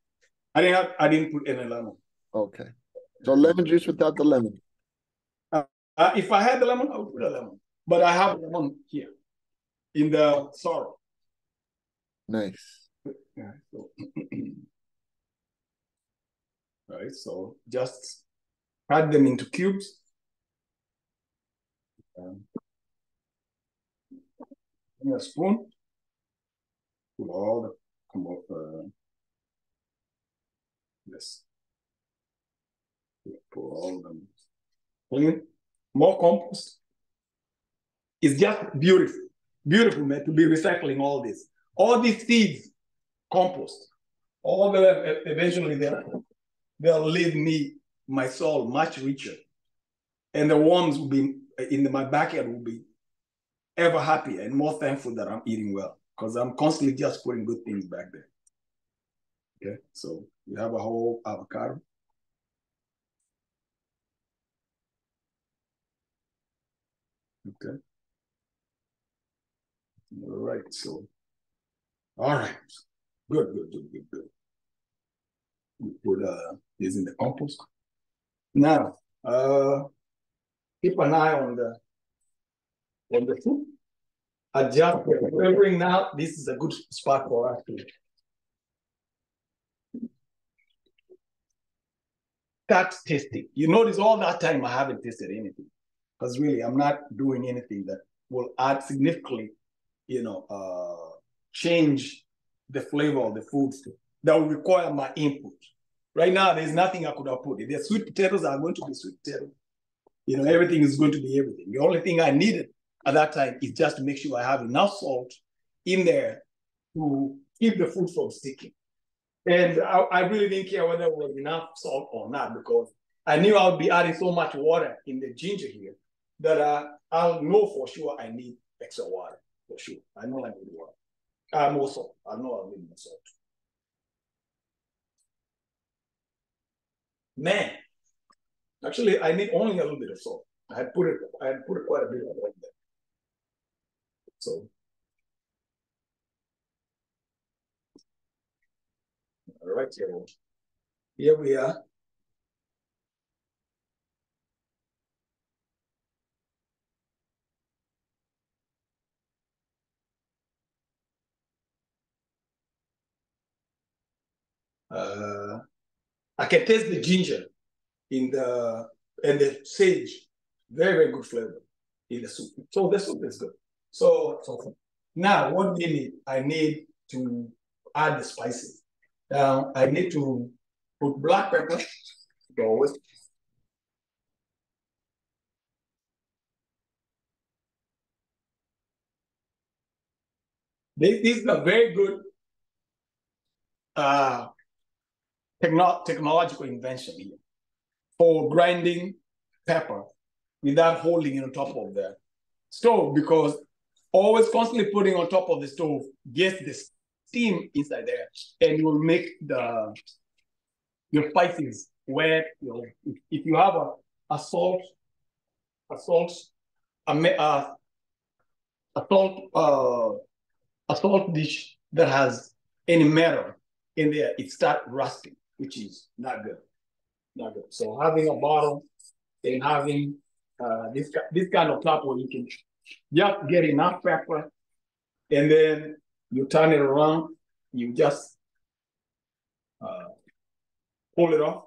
I didn't put any lemon. Okay. So lemon juice without the lemon. If I had the lemon, I would put a lemon. But I have lemon here in the sorrel. Nice. Yeah, so. All right, so just cut them into cubes. A spoon. Put all the come up this. Put all them clean. More compost. It's just beautiful. Beautiful, man, to be recycling all this. All these seeds, compost. All the eventually they'll leave me, my soul, much richer. And the worms will be in my backyard will be ever happier and more thankful that I'm eating well. Because I'm constantly just putting good things back there. Okay, so you have a whole avocado. Okay. All right, so, all right. Good. We put this in the compost. Now, keep an eye on the food. Adjust the flavoring now. This is a good spot for us to start tasting. You notice all that time I haven't tasted anything. Because really, I'm not doing anything that will add significantly, change the flavor of the food that will require my input. Right now, there's nothing I could have put. If the sweet potatoes are going to be sweet potatoes. Everything is going to be everything. The only thing I needed at that time is just to make sure I have enough salt in there to keep the food from sticking. And I really didn't care whether it was enough salt or not, because I knew I would be adding so much water in the ginger here that I'll know for sure I need extra water, for sure. I know I need water. More salt. I know I need more salt. Man, actually, I need only a little bit of salt. I had put quite a bit of salt there. So, all right, here we are. I can taste the ginger and the sage. Very good flavor in the soup. So the soup is good. So now what do you need? I need to add the spices. Now I need to put black pepper. Always. This is a very good technological invention here for grinding pepper without holding it on top of the stove, because always constantly putting on top of the stove gets the steam inside there and will make your spices wet. If you have a salt dish that has any metal in there, it starts rusting. which is not good. Not good. So having a bottle and having this kind of top where you can just get enough pepper, and then you turn it around, you just pull it off,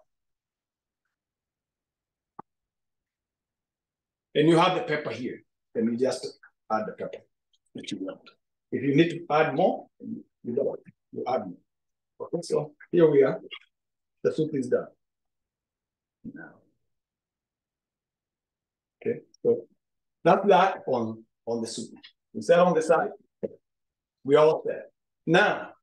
and you have the pepper here. Then you just add the pepper that you want. If you need to add more, you don't. You add more. Okay, so here we are. The soup is done. Now, okay, so that's that on the soup. We set on the side. We all set. Now,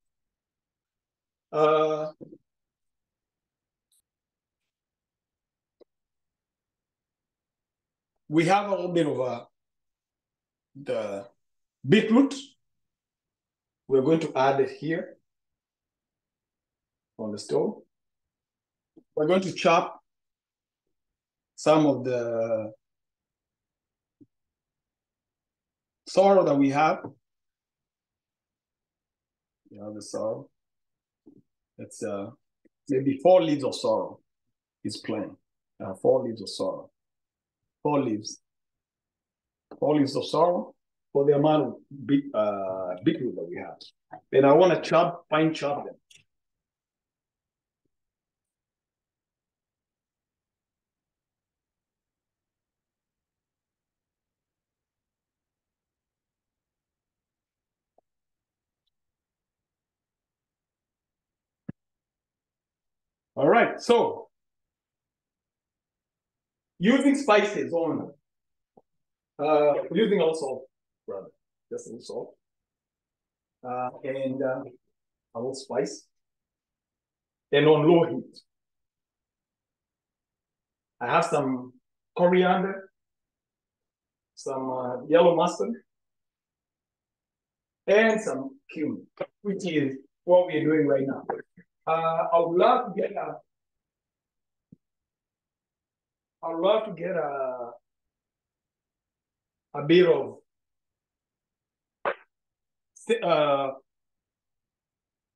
we have a little bit of the beetroot. We're going to add it here on the stove. We're going to chop some of the sorrel that we have. You know, the sorrel. It's maybe 4 leaves of sorrel is plain. 4 leaves of sorrel. 4 leaves. 4 leaves of sorrel for the amount of beetroot that we have. Then I want to chop, fine chop them. All right, so using spices only. Using all salt, rather, just a little salt. And a little spice. And on low heat. I have some coriander, some yellow mustard, and some cumin, which is what we're doing right now. I would love to get a bit of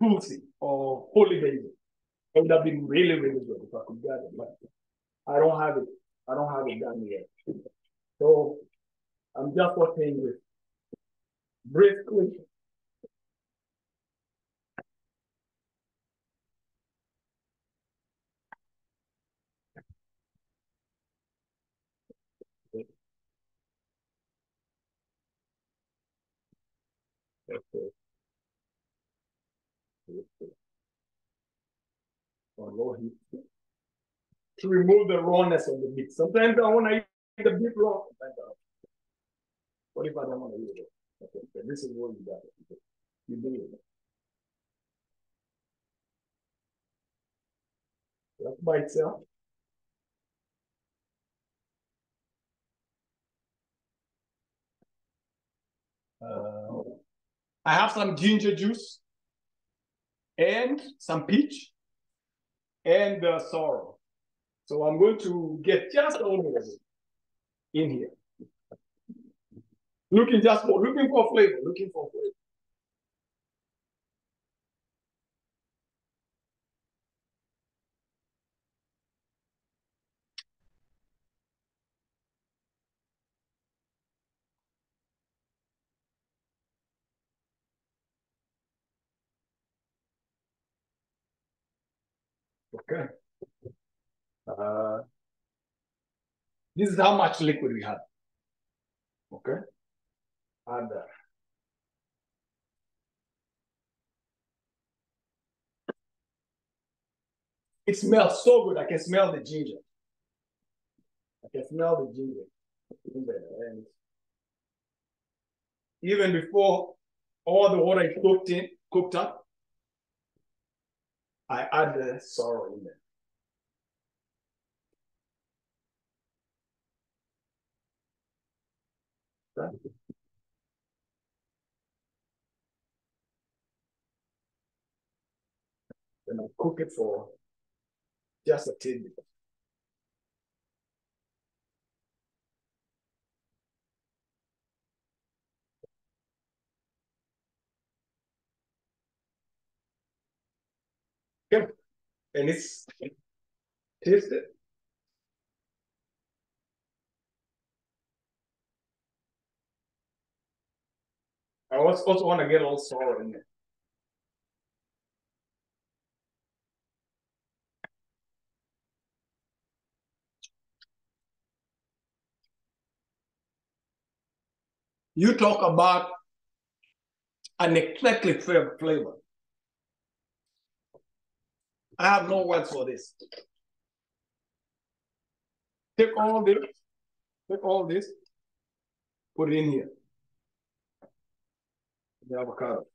tulsi or holy basil. It would have been really, really good if I could get it, but I don't have it. I don't have it done yet. So I'm just working with briskly. On low heat to remove the rawness of the meat. Sometimes I want to eat the meat raw. What if I don't want to eat it? Okay, so this is what you got. You do it. That's by itself. I have some ginger juice and some peach and sorrel. So I'm going to get just a little bit in here. Looking for flavor, looking for flavor. Okay. This is how much liquid we have. Okay. Add that. It smells so good. I can smell the ginger. I can smell the ginger in there. And even before all the water is cooked up, I add the sorrel in there. Okay. Then I cook it for just a tidbit. Okay. and it's tasted. I also want to get a little sour in there. You talk about an eclectic flavor. I have no words for this. Take all this, put it in here. The avocado.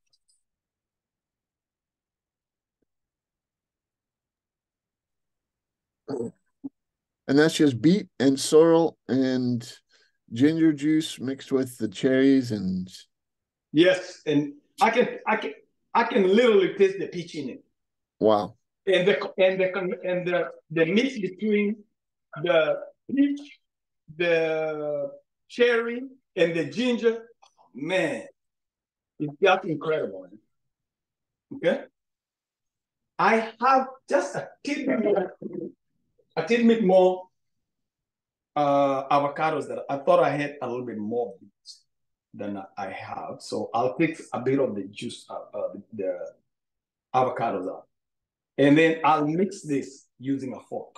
And that's just beet and sorrel and ginger juice mixed with the cherries and yes, and I can literally taste the peach in it. Wow. And the mix between the peach, the cherry, and the ginger, man, it's just incredible. Okay, I have just a tidbit more avocados that I thought I had a little bit more beets than I have. So I'll take a bit of the juice, the avocados out. And then I'll mix this using a fork.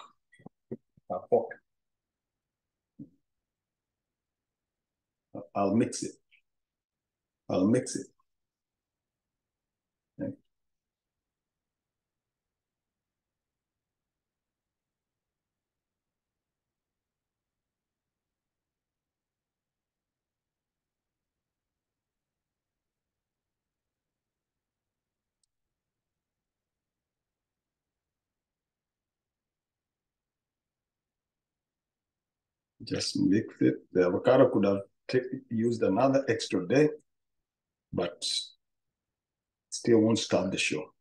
A fork. I'll mix it. I'll mix it. Okay. Just mix it. The avocado could have used another extra day, but still won't stop the show.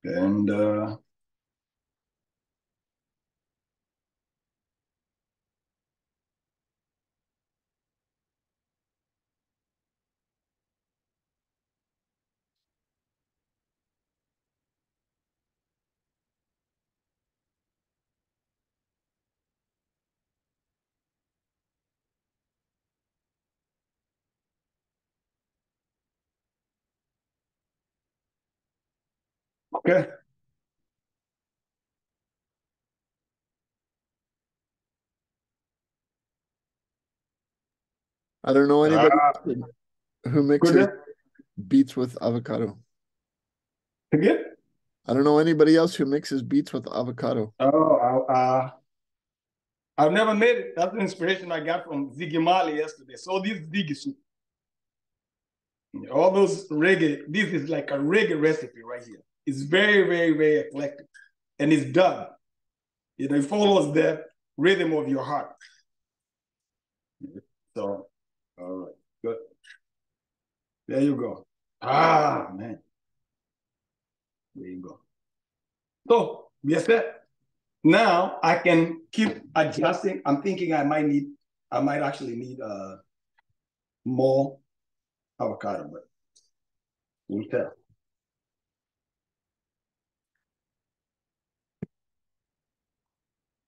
And okay. I don't know anybody who mixes beets with avocado. Again? I don't know anybody else who mixes beets with avocado. Oh, I've never made it. That's the inspiration I got from Ziggy Marley yesterday. So this Ziggy soup. All those reggae, this is like a reggae recipe right here. It's very, very, very eclectic. And it's done. You know, it follows the rhythm of your heart. So, all right, good. There you go. Ah, man. There you go. So, yes, sir. Now I can keep adjusting. I'm thinking I might actually need more avocado, but we'll tell.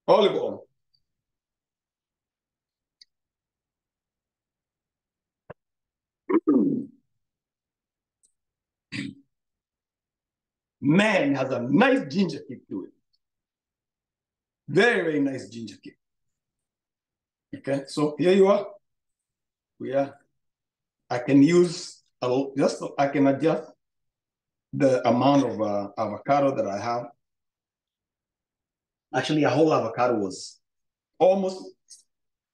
Olive oil. Man, has a nice ginger kick to it. Very, very nice ginger kick. Okay, so here you are. I can use I can adjust the amount of avocado that I have. Actually, a whole avocado was almost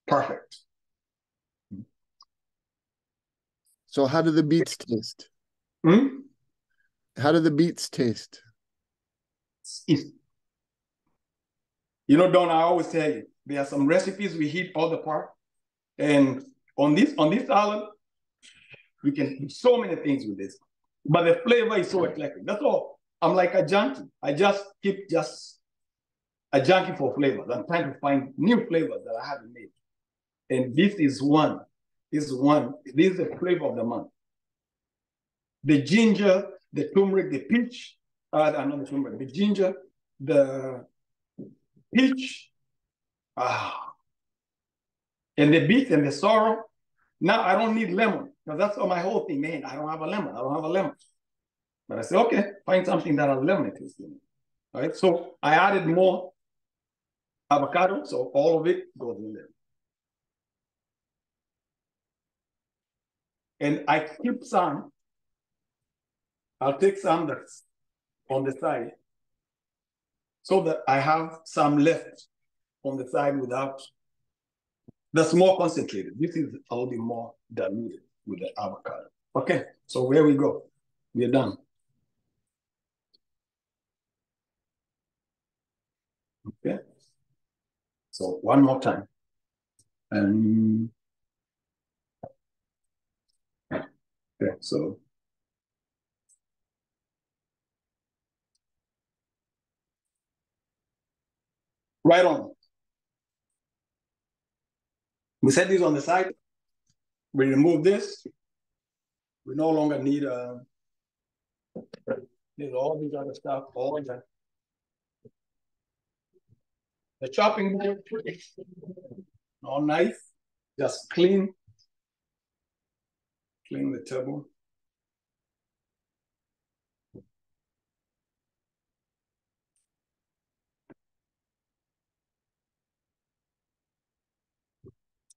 perfect. So how do the beets taste? Hmm? How do the beets taste? You know, Don, I always tell you, there are some recipes we hit all the part. And on this salad, we can do so many things with this. But the flavor is so eclectic. That's all. I'm like a junkie. I just keep a junkie for flavors. I'm trying to find new flavors that I haven't made. And this is one. This is the flavor of the month. The ginger, the turmeric, the peach, not the turmeric, the ginger, the peach, ah, and the beet and the sorrel. Now I don't need lemon because that's all my whole thing, man. I don't have a lemon. I don't have a lemon. But I said, okay, find something that has lemon taste in it. All right. So I added more avocado, so all of it goes in there. And I keep some. I'll take some that's on the side so that I have some left on the side without, that's more concentrated. This is a little bit more diluted with the avocado. Okay, so where we go. We're done. Okay, so one more time. And okay, so right on. We set this on the side. We remove this. We no longer need there's all these other stuff, all the chopping board, all nice, just clean the table.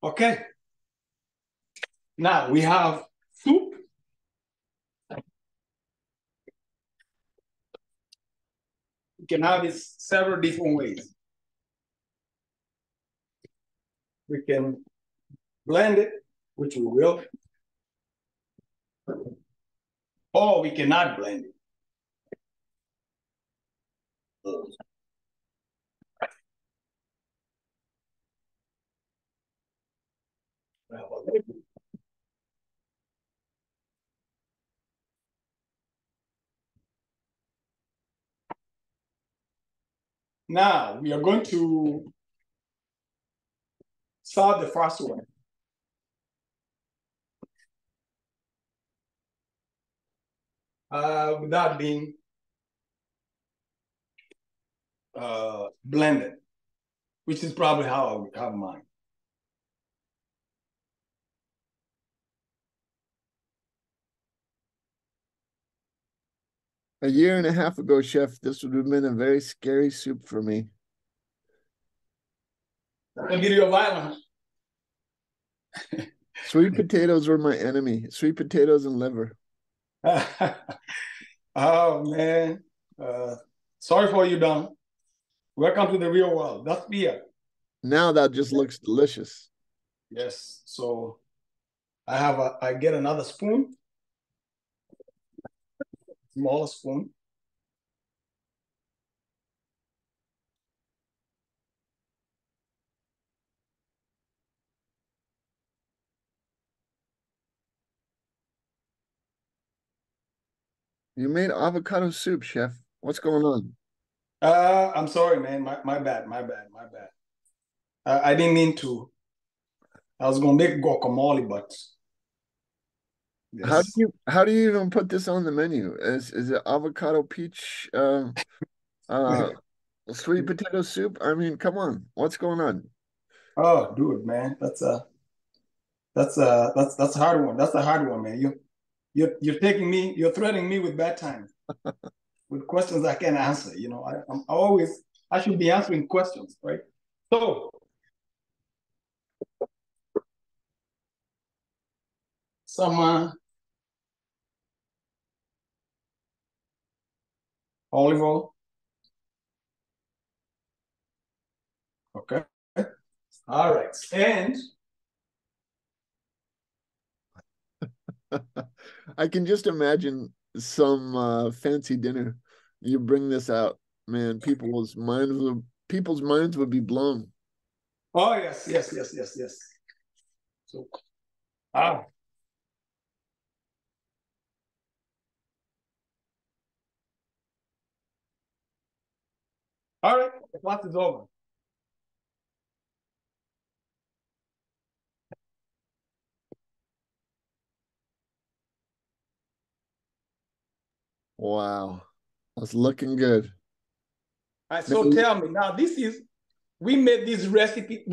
Okay, now we have soup. You can have it several different ways. We can blend it, which we will, or we cannot blend it. Now we are going to solve the first one. Without being blended, which is probably how I would have mine. A year and a half ago, Chef, this would have been a very scary soup for me. I'll give you a violent. Sweet potatoes were my enemy. Sweet potatoes and liver. Oh man, sorry for you, Don. Welcome to the real world. That's beer. Now that just looks delicious. Yes. So I get another spoon, smaller spoon. You made avocado soup, Chef. What's going on? I'm sorry, man. My bad. I didn't mean to. I was gonna make guacamole, but yes. How do you even put this on the menu? Is it avocado peach uh sweet potato soup? I mean, come on. What's going on? Oh, dude, man, that's a hard one. That's a hard one, man. You're threatening me with bad times, with questions I can't answer. You know, I should be answering questions, right? So some olive oil, okay. All right, and I can just imagine some fancy dinner. You bring this out, man, people's minds would be blown. oh yes. So ah, all right, the class is over. Wow. That's looking good. So tell me now, we made this recipe.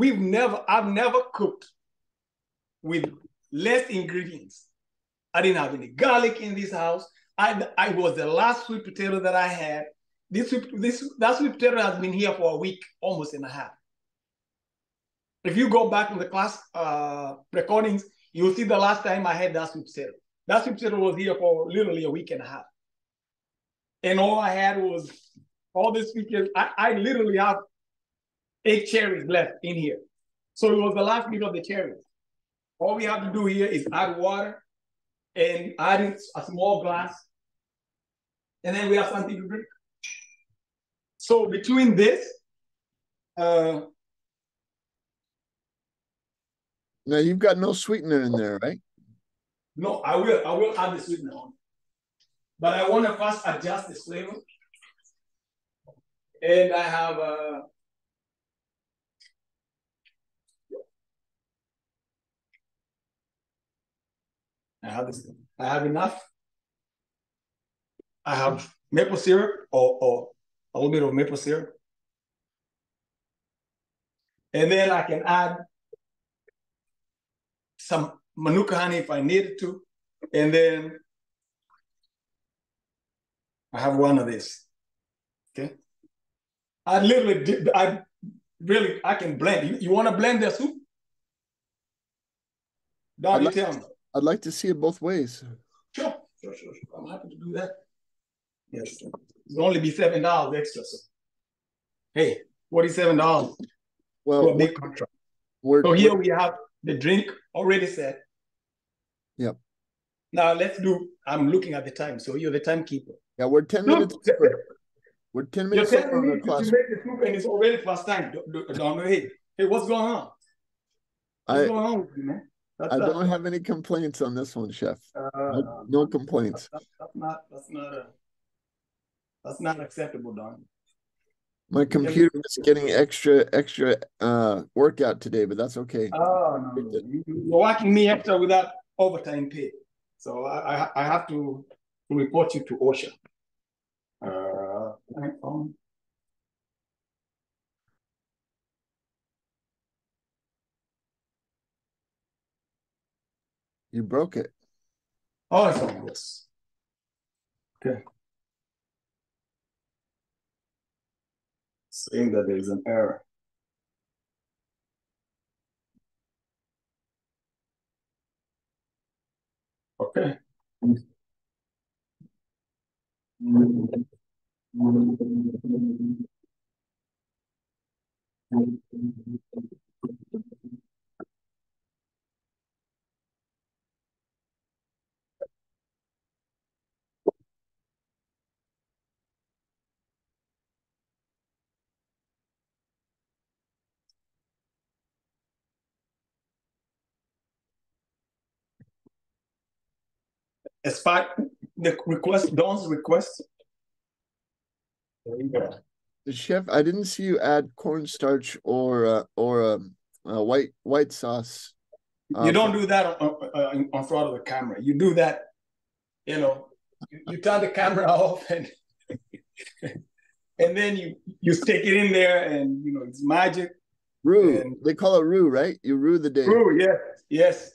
I've never cooked with less ingredients. I didn't have any garlic in this house. I was the last sweet potato that I had. That sweet potato has been here for a week, almost and a half. If you go back in the class recordings, you'll see the last time I had that sweet potato. That sweet potato was here for literally a week and a half. And all I had was all this sweet potato. I literally have 8 cherries left in here. So it was the last bit of the cherries. All we have to do here is add water and add in a small glass. And then we have something to drink. So between this, now you've got no sweetener in there, right? No, I will add the sweetener on. But I want to first adjust this flavor. And I have this. I have enough. I have maple syrup or a little bit of maple syrup. And then I can add some Manuka honey if I needed to. And then I have one of this. Okay. I can blend. You want to blend the soup? Don, you tell me. I'd like to see it both ways. Sure. I'm happy to do that. Yes. It'll only be $7 extra. So, hey, $47. Well, for a big contract. So here we have the drink already set. Yep. Now I'm looking at the time. So you're the timekeeper. Yeah, we're 10 minutes. We're 10 minutes over on the clock. You make the soup and it's already past time. Hey, what's going on? What's going on with you, man? I don't have any complaints on this one, Chef. No complaints. That's not acceptable, Don. My computer is getting extra workout today, but that's okay. Oh no. You're working me extra without overtime pay. So I have to report you to OSHA. You broke it. Oh, it's on this. Okay. Saying that there is an error. Okay. The request, Don's request. There you go. Chef, I didn't see you add cornstarch or white sauce. You don't do that on front of the camera. You do that, you turn the camera off and then you stick it in there and it's magic. Roux. They call it roux, right? You roux the day. Roux, yes.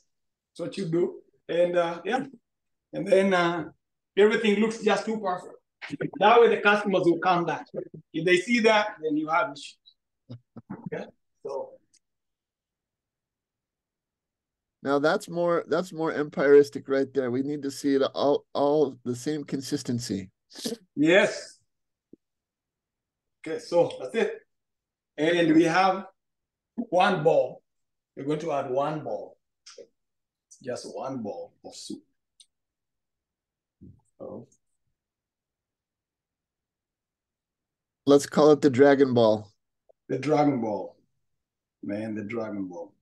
That's what you do. And yeah. And then everything looks just too perfect. That way the customers will come back. If they see that, then you have issues. Okay? So now that's more empiristic right there. We need to see it all the same consistency. Yes. Okay, so that's it. And we have 1 bowl. We're going to add 1 bowl. Just 1 bowl of soup. Oh. Let's call it the Dragon Ball. The Dragon Ball. Man, the Dragon Ball.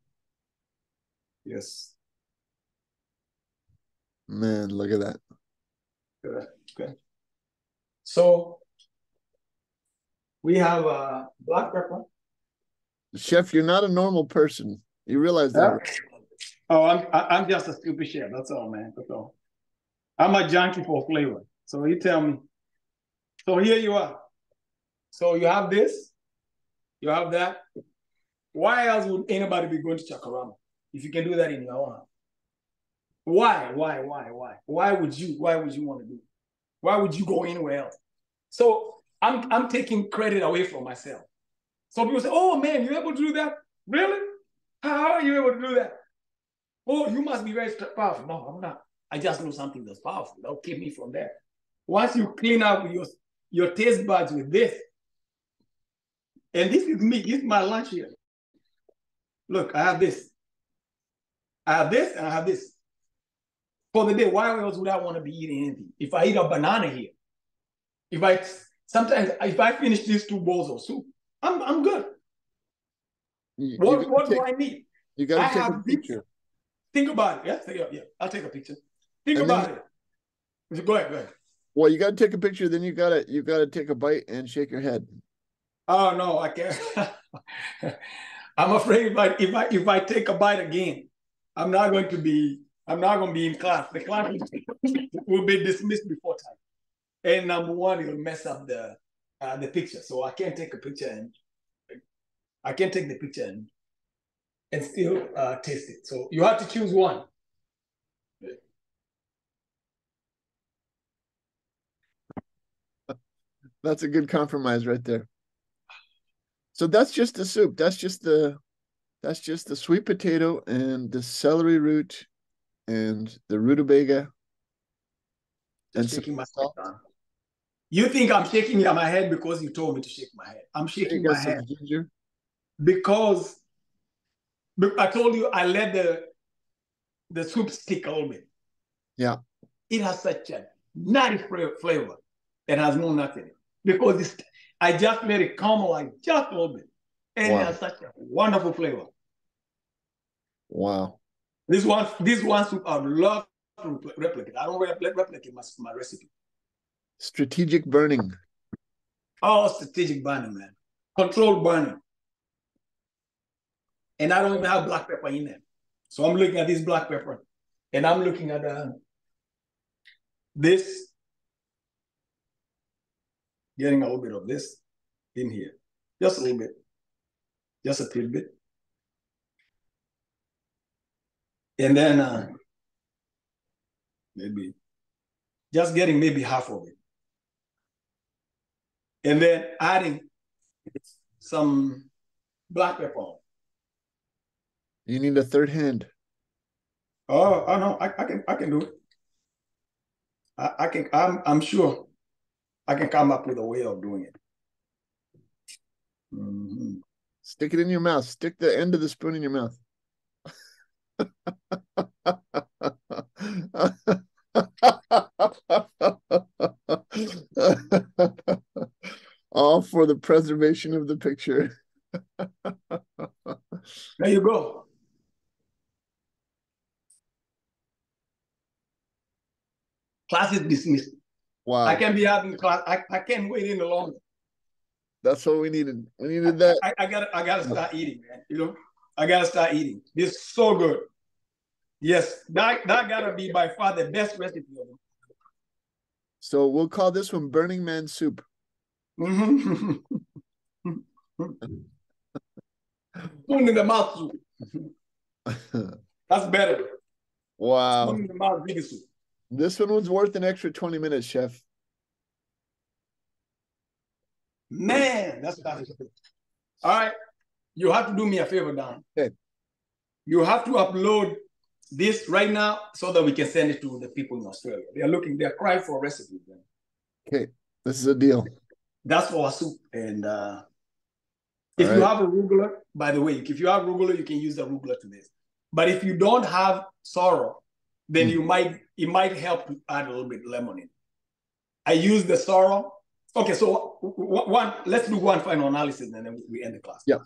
Yes. Man, look at that. Okay. So we have black pepper. Chef, you're not a normal person. You realize that, right? Oh, I'm just a stupid chef. That's all, man. That's all. I'm a junkie for flavor. So you tell me. So here you are. So you have this, you have that. Why else would anybody be going to Chakarama if you can do that in your own house? Why? Why would you want to do it? Why would you go anywhere else? So I'm taking credit away from myself. So people say, oh man, you're able to do that? Really? How are you able to do that? Oh, you must be very powerful. No, I'm not. I just know something that's powerful. That'll keep me from there. Once you clean up your taste buds with this, and this is me, this is my lunch here. Look, I have this. I have this and I have this. For the day, why else would I want to be eating anything? If I eat a banana here, if I finish these 2 bowls of soup, I'm good. What do I need? You got to take a picture. Think about it. Yeah. I'll take a picture. Think about it. Go ahead. Well, you got to take a picture. Then you got to take a bite and shake your head. Oh no, I can't. I'm afraid if I take a bite again, I'm not going to be in class. The class will be dismissed before time. And number one, it'll mess up the picture. So I can't take a picture and still taste it. So you have to choose one. That's a good compromise right there. So that's just the soup. That's just the sweet potato and the celery root and the rutabaga. And shaking my head. You think I'm shaking my head because you told me to shake my head. I'm shaking my head ginger. Because I told you I let the soup stick a little bit. Yeah. It has such a nutty flavor and has no nut in it. Because I just let it caramelize just a little bit. And it has such a wonderful flavor. Wow. This one soup I would love to replicate. I don't replicate my recipe. Strategic burning. Oh, strategic burning, man. Controlled burning. And I don't even have black pepper in there. So I'm looking at this black pepper. And I'm looking at this. Getting a little bit of this in here. Just a little bit. Just a little bit. And then maybe just getting maybe half of it. And then adding some black pepper. You need a third hand. Oh no, I can do it. I'm sure I can come up with a way of doing it. Mm-hmm. Stick it in your mouth. Stick the end of the spoon in your mouth. All for the preservation of the picture. There you go. Class is dismissed. Wow. I can't be having class. I can't wait any longer. That's what we needed. We needed that. I gotta start eating, man. You know, I gotta start eating. This is so good. Yes, that gotta be by far the best recipe of them. So we'll call this one Burning Man Soup. Mm-hmm. Spoon in the mouth soup. That's better. Wow. Spoon in the mouth bigger soup. This one was worth an extra 20 minutes, chef. Man, that's all right. You have to do me a favor, Don. Okay. You have to upload this right now so that we can send it to the people in Australia. They're crying for a recipe. Then. Okay, this is a deal. That's for a soup. And if you have arugula, by the way, if you have arugula, you can use the arugula to this. But if you don't have sorrel, then it might help to add a little bit of lemon in. I use the sorrel. Okay, so let's do one final analysis and then we end the class. Yeah.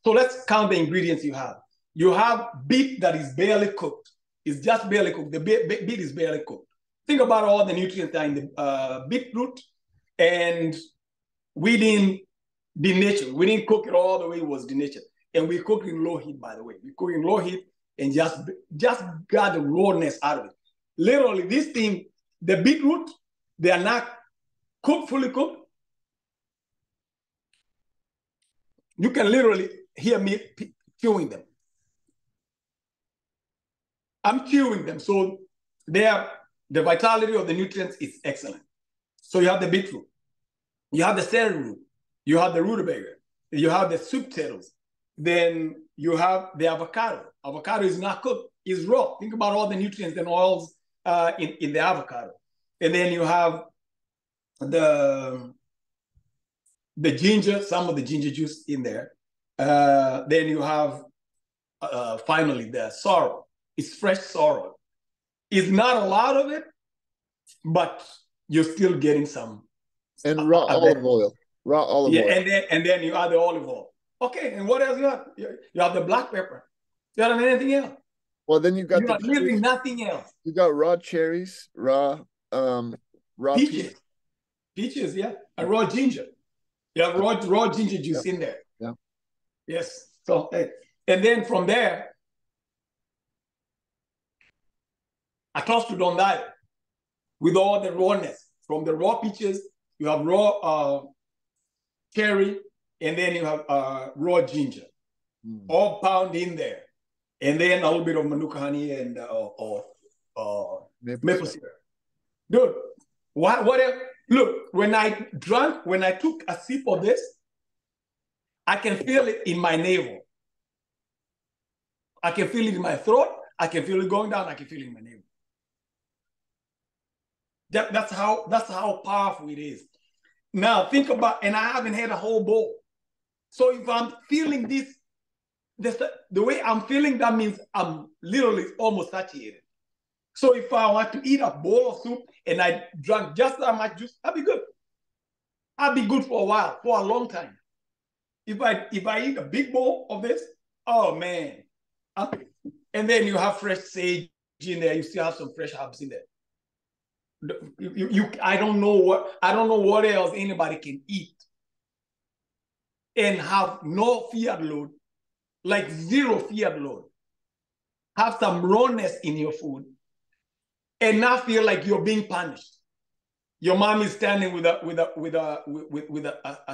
So let's count the ingredients you have. You have beet that is barely cooked. It's just barely cooked. The beet is barely cooked. Think about all the nutrients that are in the beetroot, and we didn't denature. We didn't cook it all the way it was denatured. And we cooked in low heat, by the way. We cook in low heat and just got the rawness out of it. Literally, this thing, the beetroot, they are not fully cooked, You can literally hear me chewing them. I'm chewing them. So the vitality of the nutrients is excellent. So you have the beetroot, you have the celery root, you have the rutabaga, you have the sweet potatoes, then you have the avocado. Avocado is not cooked, it's raw. Think about all the nutrients and oils in the avocado. And then you have the ginger, some of the ginger juice in there. Then you have finally the sorrel. It's fresh sorrel. It's not a lot of it, but you're still getting some. And raw olive oil. Raw olive oil. And then you add the olive oil. Okay, and what else you have? You have the black pepper. You don't have anything else. Well, then you got You're leaving nothing else. You got raw cherries, raw peaches. Peaches, yeah. And raw ginger. You have raw ginger juice in there. Yeah. Yes. So, and then from there, I tossed it on that with all the rawness. From the raw peaches, you have raw cherry, and then you have raw ginger, all pound in there. And then a little bit of manuka honey and maple syrup. Dude, whatever. Look, when I took a sip of this, I can feel it in my navel. I can feel it in my throat. I can feel it going down. I can feel it in my navel. That's how powerful it is. Now think about, and I haven't had a whole bowl. So if I'm feeling this the way I'm feeling, that means I'm literally almost satiated. So if I want to eat a bowl of soup and I drank just that much juice, I'll be good. I'll be good for a while, for a long time. If I eat a big bowl of this, oh man. And then you have fresh sage in there. You still have some fresh herbs in there. I don't know what else anybody can eat and have no fiat load, like zero fiat load. Have some rawness in your food and not feel like you're being punished. Your mom is standing with a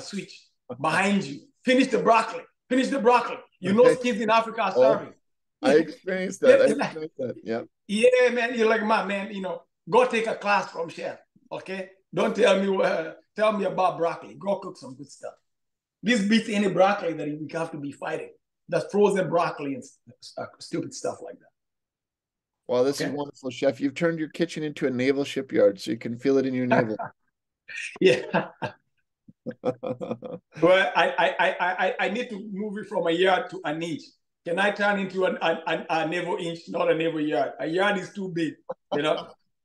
switch behind you. Finish the broccoli. Finish the broccoli. You know, kids in Africa are starving. I experienced that. Yeah. Yeah, man. You're like, man, go take a class from chef. Okay. Don't tell me about broccoli. Go cook some good stuff. This beats any broccoli that we have to be fighting. That's frozen broccoli and stupid stuff like that. Wow, this is wonderful, Chef. You've turned your kitchen into a naval shipyard, so you can feel it in your navel. Yeah. Well, I need to move it from a yard to an inch. Can I turn into a naval inch, not a naval yard? A yard is too big,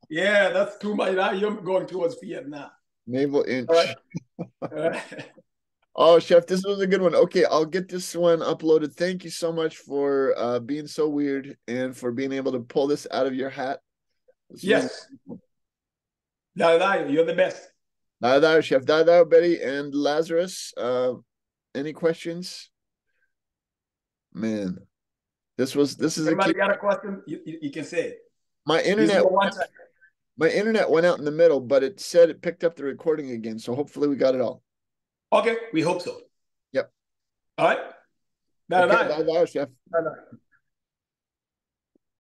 Yeah, that's too much. Now you're going towards Vietnam. Naval inch. All right. Oh, Chef, this was a good one. Okay, I'll get this one uploaded. Thank you so much for being so weird and for being able to pull this out of your hat. Yes. You're the best. Chef. Betty and Lazarus. Any questions? Man, this is Everybody got a question? You can say it. My internet went out in the middle, but it said it picked up the recording again. So hopefully we got it all. Okay, we hope so. Yep. All right. Okay, Chef. Bye.